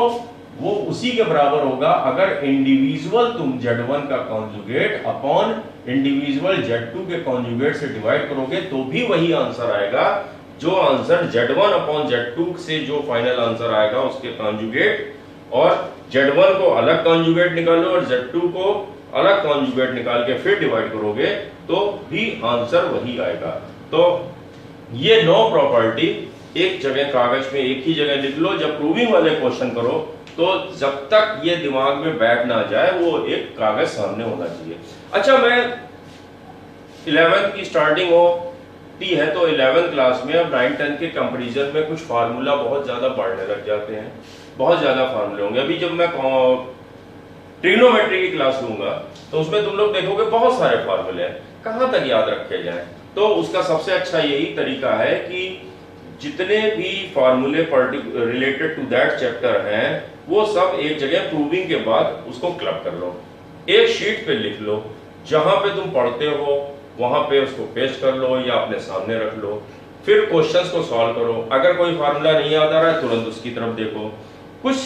वो उसी के बराबर होगा अगर इंडिविजुअल तुम Z1 का कॉन्जुगेट अपॉन इंडिविजुअल Z2 के कॉन्जुगेट से डिवाइड करोगे, तो भी वही आंसर आएगा। जो आंसर Z1 अपॉन Z2 से जो फाइनल आंसर आएगा उसके कॉन्जुगेट, और Z1 को अलग कॉन्जुगेट निकालो और Z2 को अलग कॉन्जुगेट निकाल के फिर डिवाइड करोगे तो भी आंसर वही आएगा। तो ये 9 प्रॉपर्टी एक जगह कागज में एक ही जगह लिख लो। जब प्रूविंग वाले क्वेश्चन करो तो जब तक ये दिमाग में बैठ ना जाए, वो एक कागज सामने होना चाहिए। अच्छा, मैं 11th की स्टार्टिंग होती है तो 11th क्लास में अब 9th 10th के कंपैरिजन में कुछ फार्मूला बहुत ज्यादा बढ़ने लग जाते हैं, बहुत ज्यादा फार्मूले होंगे। अभी जब मैं ट्रिग्नोमेट्री की क्लास लूंगा तो उसमें तुम लोग देखोगे बहुत सारे फार्मूले हैं, कहां तक याद रखे जाए। तो उसका सबसे अच्छा यही तरीका है कि जितने भी फार्मूले रिलेटेड टू दैट चैप्टर हैं वो सब एक जगह प्रूविंग के बाद उसको क्लब कर लो, एक शीट पे लिख लो, जहां पे तुम पढ़ते हो वहां पे उसको पेस्ट कर लो या अपने सामने रख लो, फिर क्वेश्चंस को सॉल्व करो। अगर कोई फार्मूला नहीं याद आ रहा है तुरंत उसकी तरफ देखो। कुछ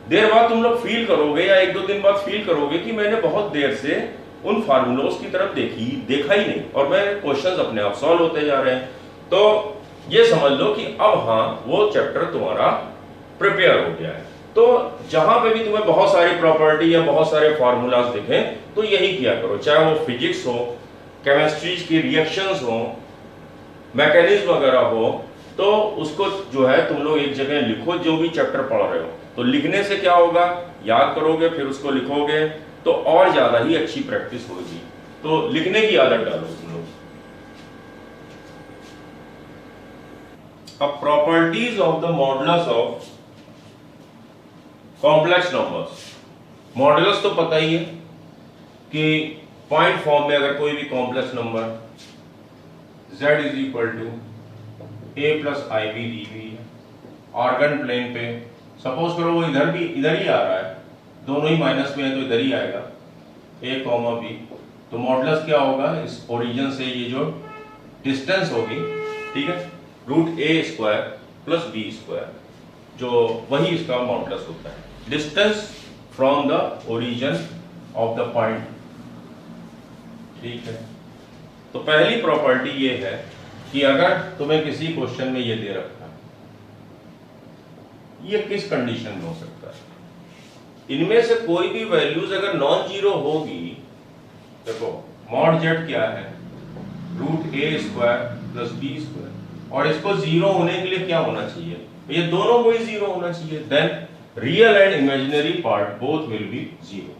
देर बाद तुम लोग फील करोगे या 1-2 दिन बाद फील करोगे कि मैंने बहुत देर से उन फार्मूलोस की तरफ देखा ही नहीं और मैं क्वेश्चंस अपने आप सॉल्व होते जा रहे हैं। तो ये समझ लो कि अब हाँ वो चैप्टर तुम्हारा प्रिपेयर हो गया है। तो जहां पे भी तुम्हें बहुत सारी प्रॉपर्टी या बहुत सारे फार्मूलाज दिखें तो यही किया करो, चाहे वो फिजिक्स हो, केमिस्ट्री की रिएक्शंस हो, मैकेनिज्म वगैरह हो, तो उसको जो है तुम लोग एक जगह लिखो जो भी चैप्टर पढ़ रहे हो। तो लिखने से क्या होगा, याद करोगे फिर उसको लिखोगे तो और ज्यादा ही अच्छी प्रैक्टिस होगी। तो लिखने की आदत डालो तुम लोग। अब properties of the modulus of complex numbers. Modulus तो पता ही है कि पॉइंट फॉर्म में अगर कोई भी complex number z is equal to a plus i b दी हुई है, ऑर्गन प्लेन पे सपोज करो वो इधर ही आ रहा है, दोनों ही माइनस में है तो इधर ही आएगा a कॉमा b। तो मॉडुलस क्या होगा, इस ओरिजिन से ये जो डिस्टेंस होगी, ठीक है, root a square plus b square, जो वही इसका मॉडुलस होता है, distance from the origin of the point. ठीक है, तो पहली प्रॉपर्टी ये है कि अगर तुम्हें किसी क्वेश्चन में ये दे रखा है, ये किस कंडीशन में हो सकता है, इनमें से कोई भी वैल्यूज अगर नॉन जीरो होगी, देखो मॉड जेड क्या है, रूट ए स्क्वायर प्लस बी स्क्वायर, और इसको जीरो होने के लिए क्या होना चाहिए, ये दोनों को ही जीरो होना चाहिए, then real and imaginary part both will be zero.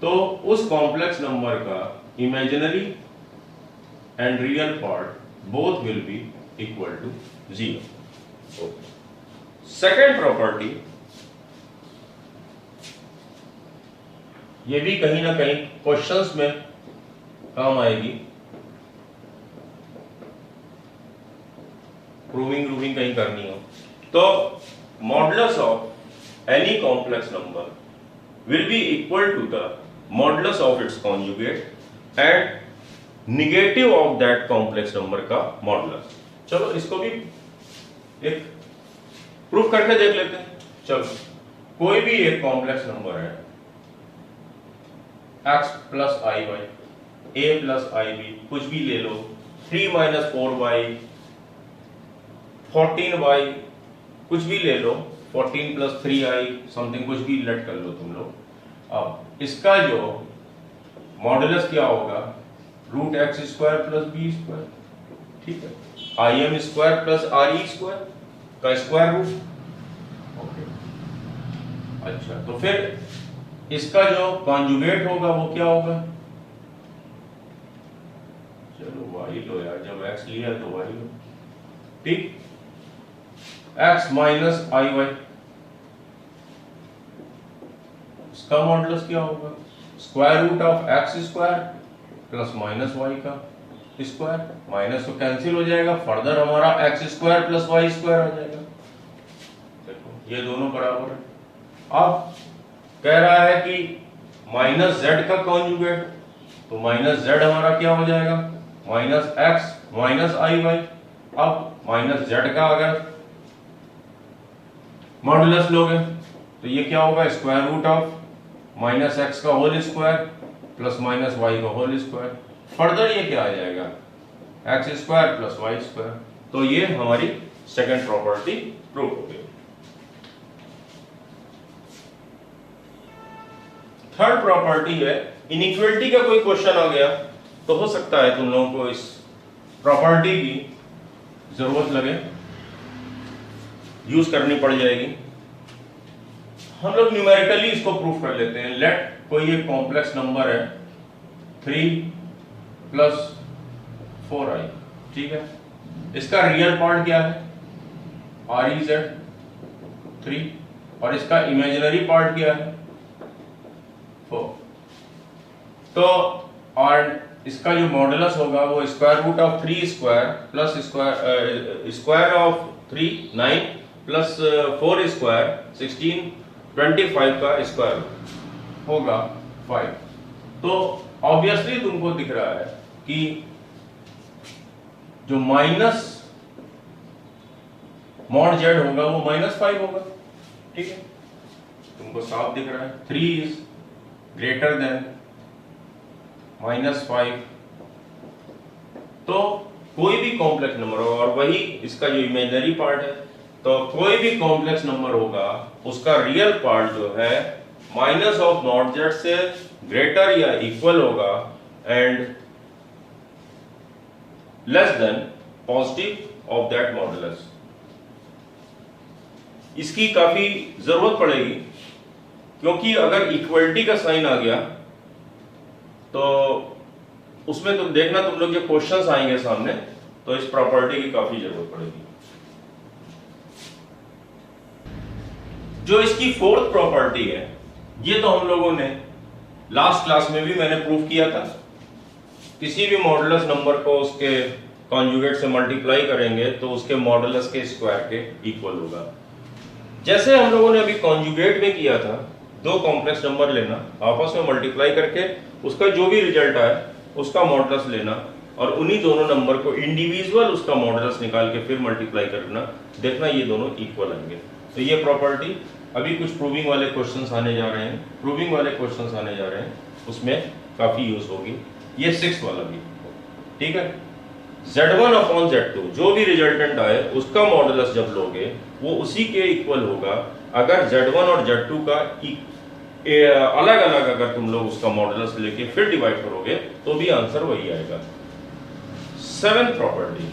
तो उस कॉम्प्लेक्स नंबर का imaginary and real part both will be equal to 0. Second property, ये भी कहीं ना कहीं क्वेश्चंस में काम आएगी, प्रूविंग कहीं करनी हो तो modulus of any complex number will be equal to the modulus of its conjugate and negative of that complex number का मॉडुलस। चलो इसको भी एक प्रूफ करके देख लेते हैं। चलो कोई भी एक कॉम्प्लेक्स नंबर है x plus I Y, A plus i B, कुछ भी ले लो, 3 माइनस 4y, 14y, कुछ भी ले लो, 14 प्लस 3i समथिंग, कुछ भी लेट कर लो तुम लोग। अब इसका जो मॉडुलस क्या होगा, root x square plus b square, ठीक है, I M square plus R E square का स्क्वायर रूट। ओके, अच्छा तो फिर इसका जो कॉन्जुगेट होगा वो क्या होगा, चलो y लो यार, जब x लिया तो y लो, ठीक, x माइनस आई वाई, इसका मॉडुलस क्या होगा, square root of x square plus minus y का स्क्वायर, माइनस तो कैंसिल हो जाएगा, फर्दर हमारा x square plus y square हो जाएगा। देखो ये दोनों बराबर है। अब कह रहा है कि माइनस जेड का कॉन्जुगेट, तो माइनस जेड हमारा क्या हो जाएगा, minus x minus i y. अब माइनस जेड का अगर मॉडुलस लोगे तो ये क्या होगा, square root of minus x का whole square plus minus y का होल स्क्वायर, फर्दर ये क्या आ जाएगा, x square plus y square. तो ये हमारी सेकंड प्रॉपर्टी प्रूव हो गई। थर्ड प्रॉपर्टी है, इनइक्वालिटी का कोई क्वेश्चन आ गया तो हो सकता है तुम लोगों को इस प्रॉपर्टी की जरूरत लगे, यूज करनी पड़ जाएगी। हम लोग न्यूमेरिकली इसको प्रूफ कर लेते हैं। लेट कोई एक कॉम्प्लेक्स नंबर है 3 प्लस 4i, ठीक है, इसका रियल पार्ट क्या है, REZ 3, और इसका इमेजिनरी पार्ट क्या है 4। तो और इसका जो मॉडुलस होगा वो square root of 3 square plus square of 3 9 plus 4 square 16 25 का स्क्वायर होगा 5। तो ऑब्वियसली तुमको दिख रहा है कि जो माइनस मॉड जेड होगा वो -5 होगा, ठीक है, तुमको साफ दिख रहा है। 3 इज ग्रेटर देन -5। तो कोई भी कॉम्प्लेक्स नंबर होगा, और वही इसका जो इमेजिनरी पार्ट है, तो कोई भी कॉम्प्लेक्स नंबर होगा उसका रियल पार्ट जो है माइनस ऑफ नॉट जेड से ग्रेटर या इक्वल होगा and less than positive of that modulus. इसकी काफी जरूरत पड़ेगी, क्योंकि अगर इक्वलिटी का साइन आ गया तो उसमें तुम देखना, तुम लोग जो क्वेश्चंस आएंगे सामने, तो इस प्रॉपर्टी की काफी जरूरत पड़ेगी। जो इसकी फोर्थ प्रॉपर्टी है, ये तो हम लोगों ने लास्ट क्लास में भी मैंने प्रूव किया था। किसी भी मॉडुलस नंबर को उसके कॉन्जुगेट से मल्टीप्लाई करेंगे तो उसके मॉडुलस के स्क्वायर के इक्वल होगा। जैसे हम लोगों ने अभी कॉन्जुगेट में किया था, दो कॉम्प्लेक्स नंबर लेना, आपस में मल्टीप्लाई करके उसका जो भी रिजल्ट आए उसका मॉडुलस लेना, और उन्हीं दोनों नंबर को इंडिविजुअल उसका मॉडुलस निकाल के फिर मल्टीप्लाई करना, देखना ये दोनों इक्वल आएंगे। तो ये प्रॉपर्टी अभी कुछ प्रूविंग वाले क्वेश्चंस आने जा रहे हैं, प्रूविंग वाले क्वेश्चंस आने जा रहे हैं, उसमें काफी यूज होगी। ये 6 वाला भी, ठीक है। Z1 अपॉन Z2 जो भी रिजल्टेंट आए उसका मॉडुलस जब लोगे वो उसी के इक्वल होगा। अगर Z1 और Z2 का अलग अलग अगर तुम लोग उसका मॉडुलस लेके फिर डिवाइड करोगे तो भी आंसर वही आएगा। 7th प्रॉपर्टी,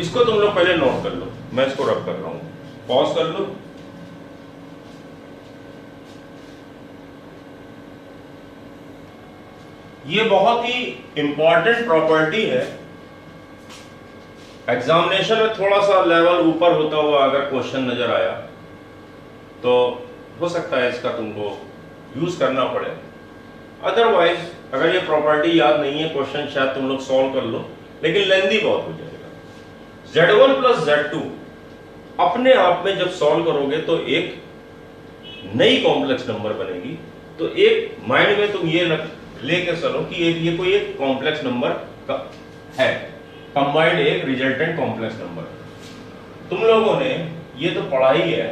इसको तुम लोग पहले नोट कर लो, मैं इसको रब कर रहा हूं, पॉज कर लो। ये बहुत ही इंपॉर्टेंट प्रॉपर्टी है। एग्जामिनेशन में थोड़ा सा लेवल ऊपर होता हुआ अगर क्वेश्चन नजर आया तो हो सकता है इसका तुमको यूज करना पड़े। अदरवाइज अगर ये प्रॉपर्टी याद नहीं है, क्वेश्चन शायद तुम लोग सॉल्व कर लो, लेकिन लेंदी बहुत हो जाएगा। Z1 प्लस Z2 अपने आप में जब सॉल्व करोगे तो एक नई कॉम्प्लेक्स नंबर बनेगी। तो एक माइंड में तुम ये लेके चलो कि ये कोई एक कॉम्प्लेक्स नंबर का है, कंबाइंड एक रिजल्टेंट कॉम्प्लेक्स नंबर। तुम लोगों ने ये तो पढ़ा ही है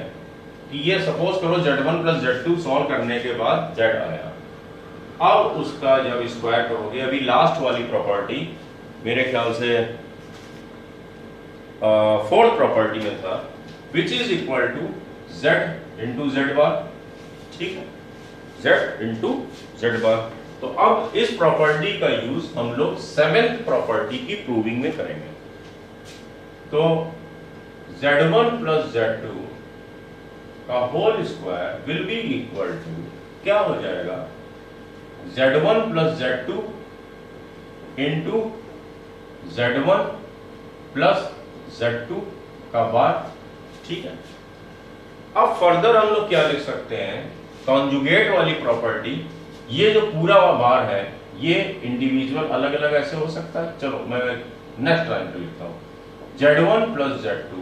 कि ये सपोज करो Z1 प्लस Z2 सॉल्व करने के बाद Z आया, अब उसका जब स्क्वायर करोगे, अभी लास्ट वाली प्रॉपर्टी मेरे ख्याल से 4th प्रॉपर्टी में था, which is equal to Z into Z bar, ठीक है, Z इंटू Z बार। तो अब इस प्रॉपर्टी का यूज हम लोग 7th प्रॉपर्टी की प्रूविंग में करेंगे। तो Z1 प्लस Z2 का whole square will be equal to क्या हो जाएगा, Z1 plus Z2 into Z1 plus Z2 का बार। ठीक है, अब फर्दर हम लोग क्या लिख सकते हैं, कॉन्जुगेट वाली प्रॉपर्टी, ये जो पूरा बार है ये इंडिविजुअल अलग अलग ऐसे हो सकता है। चलो मैं नेक्स्ट लाइन पे लिखता हूं, Z1 plus Z2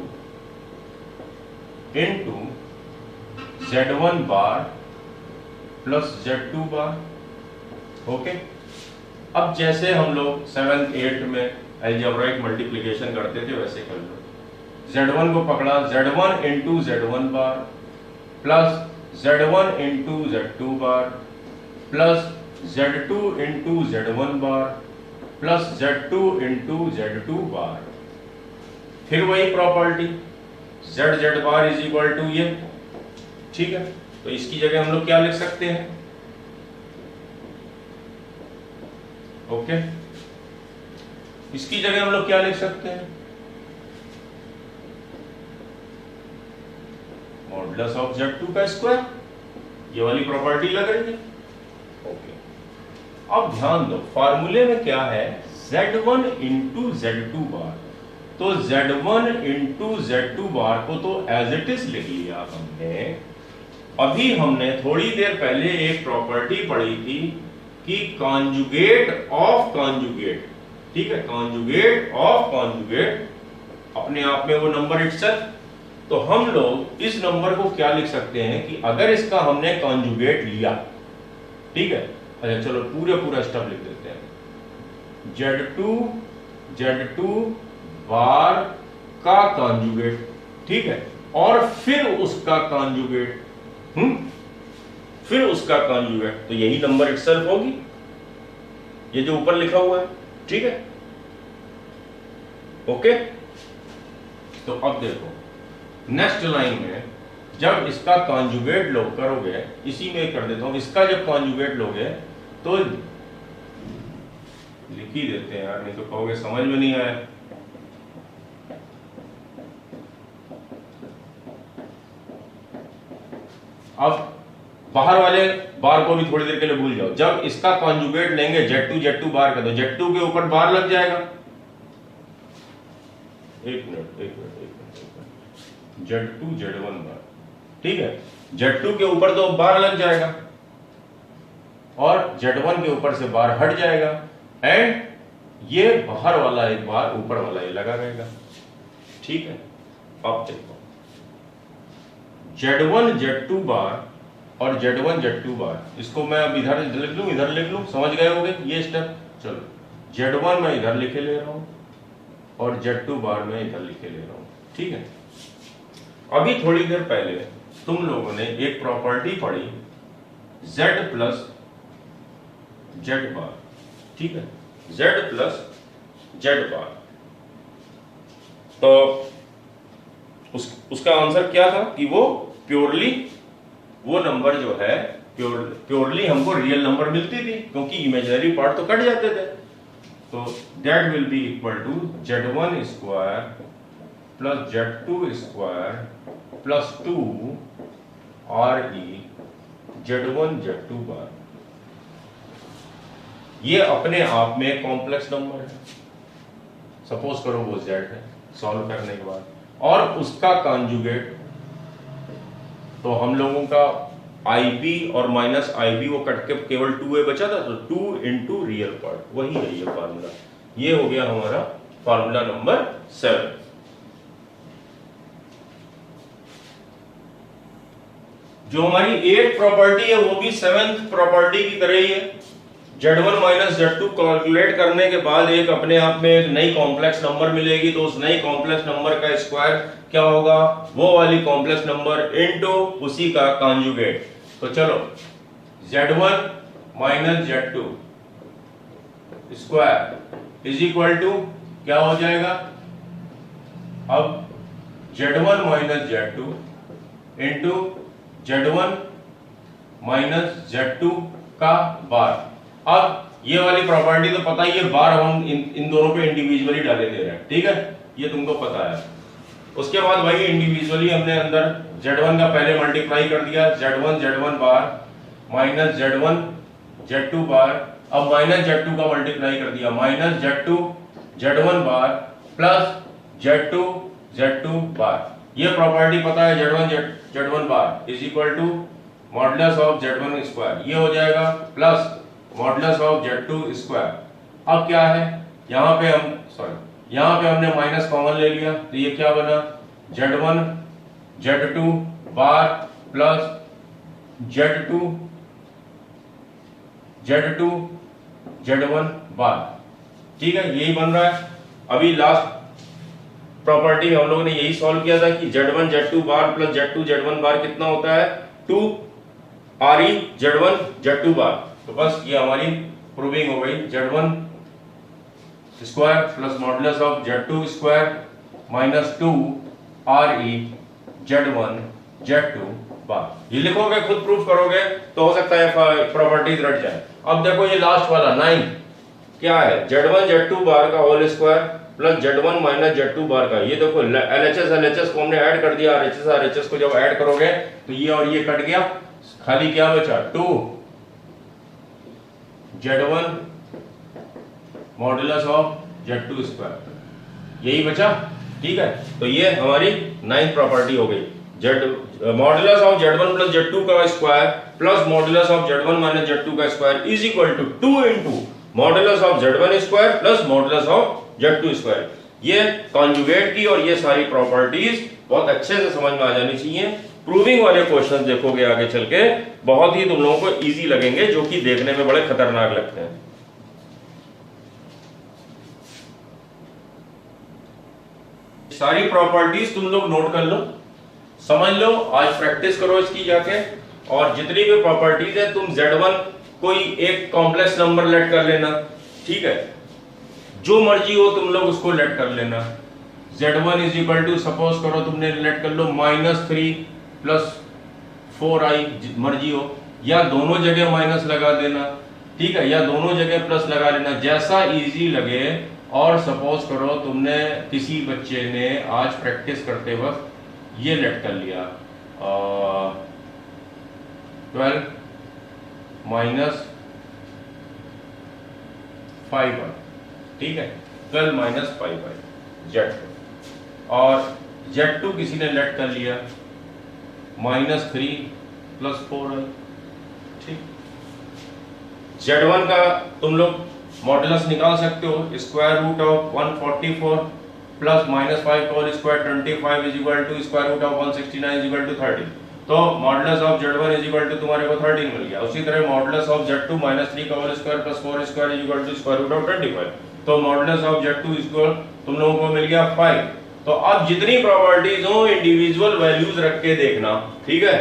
into Z1 bar plus Z2 बार। ओके, अब जैसे हम लोग 7th 8th में अलजेब्राइक मल्टीप्लिकेशन करते थे वैसे कर लो। Z1 को पकड़ा, Z1 into Z1 bar plus Z1 into Z2 bar plus Z2 into Z1 bar plus Z2 into Z2 bar. फिर वही property Z bar is equal to ये। ठीक है, तो इसकी जगह हम लोग क्या लिख सकते हैं, ओके, इसकी जगह हम लोग क्या लिख सकते हैं, मॉडुलस ऑफ Z2 का स्क्वायर। ये वाली प्रॉपर्टी लग रही है। ओके, अब ध्यान दो फार्मूले में क्या है, Z1 इंटू Z2 बार। तो Z1 इंटू Z2 बार को तो एज इट इज लिख लिया हमने। अभी हमने थोड़ी देर पहले एक प्रॉपर्टी पढ़ी थी कि कॉन्जुगेट ऑफ कॉन्जुगेट, ठीक है, कॉन्जुगेट ऑफ कॉन्जुगेट अपने आप में वो नंबर इटसेल्फ। तो हम लोग इस नंबर को क्या लिख सकते हैं कि अगर इसका हमने कॉन्जुगेट लिया, ठीक है, अच्छा चलो पूरा स्टेप लिख देते हैं, Z2 बार का कॉन्जुगेट, ठीक है, और फिर उसका कॉन्जुगेट, फिर उसका कॉन्जुगेट, तो यही नंबर इटसेल्फ होगी, ये जो ऊपर लिखा हुआ है। ठीक है, ओके, तो अब देखो नेक्स्ट लाइन में जब इसका कॉन्जुगेट लोग करोगे, इसी में कर देता हूं, इसका जब कॉन्जुगेट लोगे तो लिख ही देते हैं यार, नहीं तो कहोगे समझ में नहीं आया। अब बाहर वाले बार को भी थोड़ी देर के लिए भूल जाओ। जब इसका कॉन्जुगेट लेंगे Z2 बार का, तो Z2 के ऊपर बार लग जाएगा। एक मिनट, Z2 Z1 बार, ठीक है, Z2 के ऊपर तो बार लग जाएगा और Z1 के ऊपर से बार हट जाएगा, एंड ये बाहर वाला एक बार ऊपर वाला ये लगा रहेगा। ठीक है, अब देखो Z1 Z2 बार और Z1 Z2 बार, इसको मैं अब इधर लिख लूं, इधर लिख लूं, समझ गए होगे ये स्टेप। चलो Z1 मैं इधर लिखे ले रहा हूं और Z2 बार मैं इधर लिखे ले रहा हूं। ठीक है, अभी थोड़ी देर पहले तुम लोगों ने एक प्रॉपर्टी पढ़ी Z प्लस Z बार, ठीक है, Z प्लस Z बार। तो उसका आंसर क्या था कि वो प्योरली, वो नंबर जो है प्योरली हमको रियल नंबर मिलती थी, क्योंकि इमेजिनरी पार्ट तो कट जाते थे। तो that will be equal to Z1 square plus Z2 square plus 2 RE Z1 Z2 bar. ये अपने आप में एक कॉम्प्लेक्स नंबर है, सपोज करो वो Z है सॉल्व करने के बाद, और उसका कॉन्जुगेट, तो हम लोगों का IB और माइनस IB वो कट के केवल 2A बचा था, तो 2 इंटू रियल पार्ट, वही है ये फार्मूला। ये हो गया हमारा फार्मूला नंबर 7। जो हमारी 8th प्रॉपर्टी है वो भी 7th प्रॉपर्टी की तरह ही है। Z1 माइनस Z2 कैलकुलेट करने के बाद एक अपने आप में एक नई कॉम्प्लेक्स नंबर मिलेगी, तो उस नई कॉम्प्लेक्स नंबर का स्क्वायर क्या होगा, वो वाली कॉम्प्लेक्स नंबर इनटू उसी का कॉन्जुगेट। तो चलो Z1 minus Z2 square is equal to क्या हो जाएगा, अब Z1 minus Z2 into Z1 minus Z2 का बार। अब ये वाली प्रॉपर्टी तो पता ही है, बार हम इन दोनों पे इंडिविजुअली डाले दे रहे हैं, ठीक है, ये तुमको पता है। उसके बाद वही इंडिविजुअली हमने अंदर Z1 का पहले मल्टीप्लाई कर दिया, Z1 बार माइनस Z1 Z2 बार, अब माइनस Z2 का मल्टीप्लाई कर दिया, minus Z2 Z1 bar plus Z2 Z2 bar. ये प्रॉपर्टी पता है, Z1 bar is equal to modulus of Z1 square, ये हो जाएगा plus modulus of Z2 square. अब क्या है, यहाँ पे हमने माइनस कॉमन ले लिया, तो ये क्या बना, Z1 Z2 bar plus Z2 Z1 बार। ठीक है, यही बन रहा है। अभी लास्ट प्रॉपर्टी हम लोगों ने यही सॉल्व किया था कि Z1 Z2 bar plus Z2 Z1 बार कितना होता है, 2 RE Z1 Z2 बार। तो बस ये हमारी प्रूविंग हो गई, Z1 square plus modulus of Z2 square minus 2 RE Z1 Z2 bar. ये लिखोगे, खुद प्रूफ करोगे तो हो सकता है प्रॉपर्टीज रट जाए। अब देखो ये लास्ट वाला 9 क्या है, Z1 Z2 बार का whole square plus Z1 minus Z2 bar का। ये देखो LHS को हमने ऐड कर दिया, RHS को जब ऐड करोगे तो ये और ये कट गया, खाली क्या बचा, 2 Z1 modulus of Z2 square, यही बचा। ठीक है, तो ये हमारी 9th प्रॉपर्टी हो गई, modulus of Z1 plus Z2 का square plus modulus of Z1 minus Z2 का square is equal to 2 into modulus of Z1 square plus modulus of Z2 square. ये कॉन्जुगेट की और ये सारी प्रॉपर्टीज बहुत अच्छे से समझ में आ जानी चाहिए। प्रूविंग वाले क्वेश्चन देखोगे आगे चल के, बहुत ही तुम लोगों को इजी लगेंगे, जो कि देखने में बड़े खतरनाक लगते हैं। सारी प्रॉपर्टीज तुम लोग नोट कर लो, समझ लो, आज प्रैक्टिस करो इसकी जाके। और जितनी भी प्रॉपर्टीज है तुम Z1 कोई एक कॉम्प्लेक्स नंबर लेट कर लेना, ठीक है, जो मर्जी हो तुम लोग उसको लेट कर लेना। Z1 is equal to suppose करो तुमने लेट कर लो -3 प्लस 4i, मर्जी हो, या दोनों जगह माइनस लगा देना, ठीक है, या दोनों जगह प्लस लगा लेना, जैसा इजी लगे। और सपोज करो तुमने किसी बच्चे ने आज प्रैक्टिस करते वक्त ये लेट कर लिया 12 माइनस 5i, ठीक है, 12 माइनस 5i Z2, और Z2 किसी ने लेट कर लिया -3 प्लस 4i, ठीक। Z1 का तुम लोग मॉडुलस निकाल सकते हो, स्क्वायर रूट ऑफ 144 प्लस -5 का whole square 25 is equal to square root of 169 is equal to 30। तो modulus of Z1 is equal to तुम्हारे को 13 मिल गया। उसी तरह मॉडुलस ऑफ Z2 -3 का whole square plus 4 square is equal to square root of 25। तो modulus of Z2 equal तुम लोगों को मिल गया 5। तो अब जितनी प्रॉपर्टीज हो इंडिविजुअल वैल्यूज रख के देखना, ठीक है,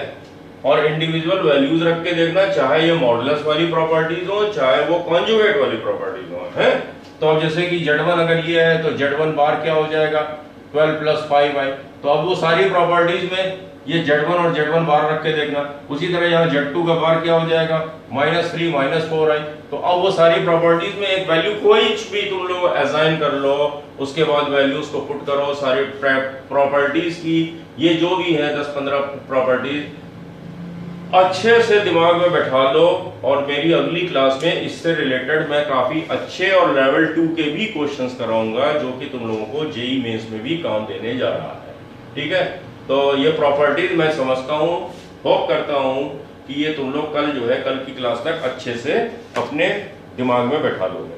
और इंडिविजुअल वैल्यूज रख के देखना, चाहे ये मॉडुलस वाली प्रॉपर्टीज हो चाहे वो कॉन्जुगेट वाली प्रॉपर्टीज हो, है। तो अब जैसे कि Z1 अगर ये है तो Z1 बार क्या हो जाएगा 12 प्लस 5i। तो अब वो सारी प्रॉपर्टीज में ये Z1 और Z1 बार रख के देखना। उसी तरह यहाँ Z2 का बार क्या हो जाएगा -3 माइनस 4i। तो अब वो सारी प्रॉपर्टीज में एक वैल्यू कोई भी तुम लोग असाइन कर लो, उसके बाद वैल्यूज को पुट करो सारी प्रॉपर्टीज की, ये जो भी है 10-15 प्रॉपर्टीज अच्छे से दिमाग में बैठा लो। और मेरी अगली क्लास में इससे रिलेटेड मैं काफी अच्छे और लेवल 2 के भी क्वेश्चंस कराऊंगा, जो कि तुम लोगों को जेईई मेंस में भी काम देने जा रहा है, ठीक है। तो ये प्रॉपर्टीज मैं समझता हूँ, होप करता हूँ कि ये तुम लोग कल जो है, कल की क्लास तक अच्छे से अपने दिमाग में बैठा लोगे।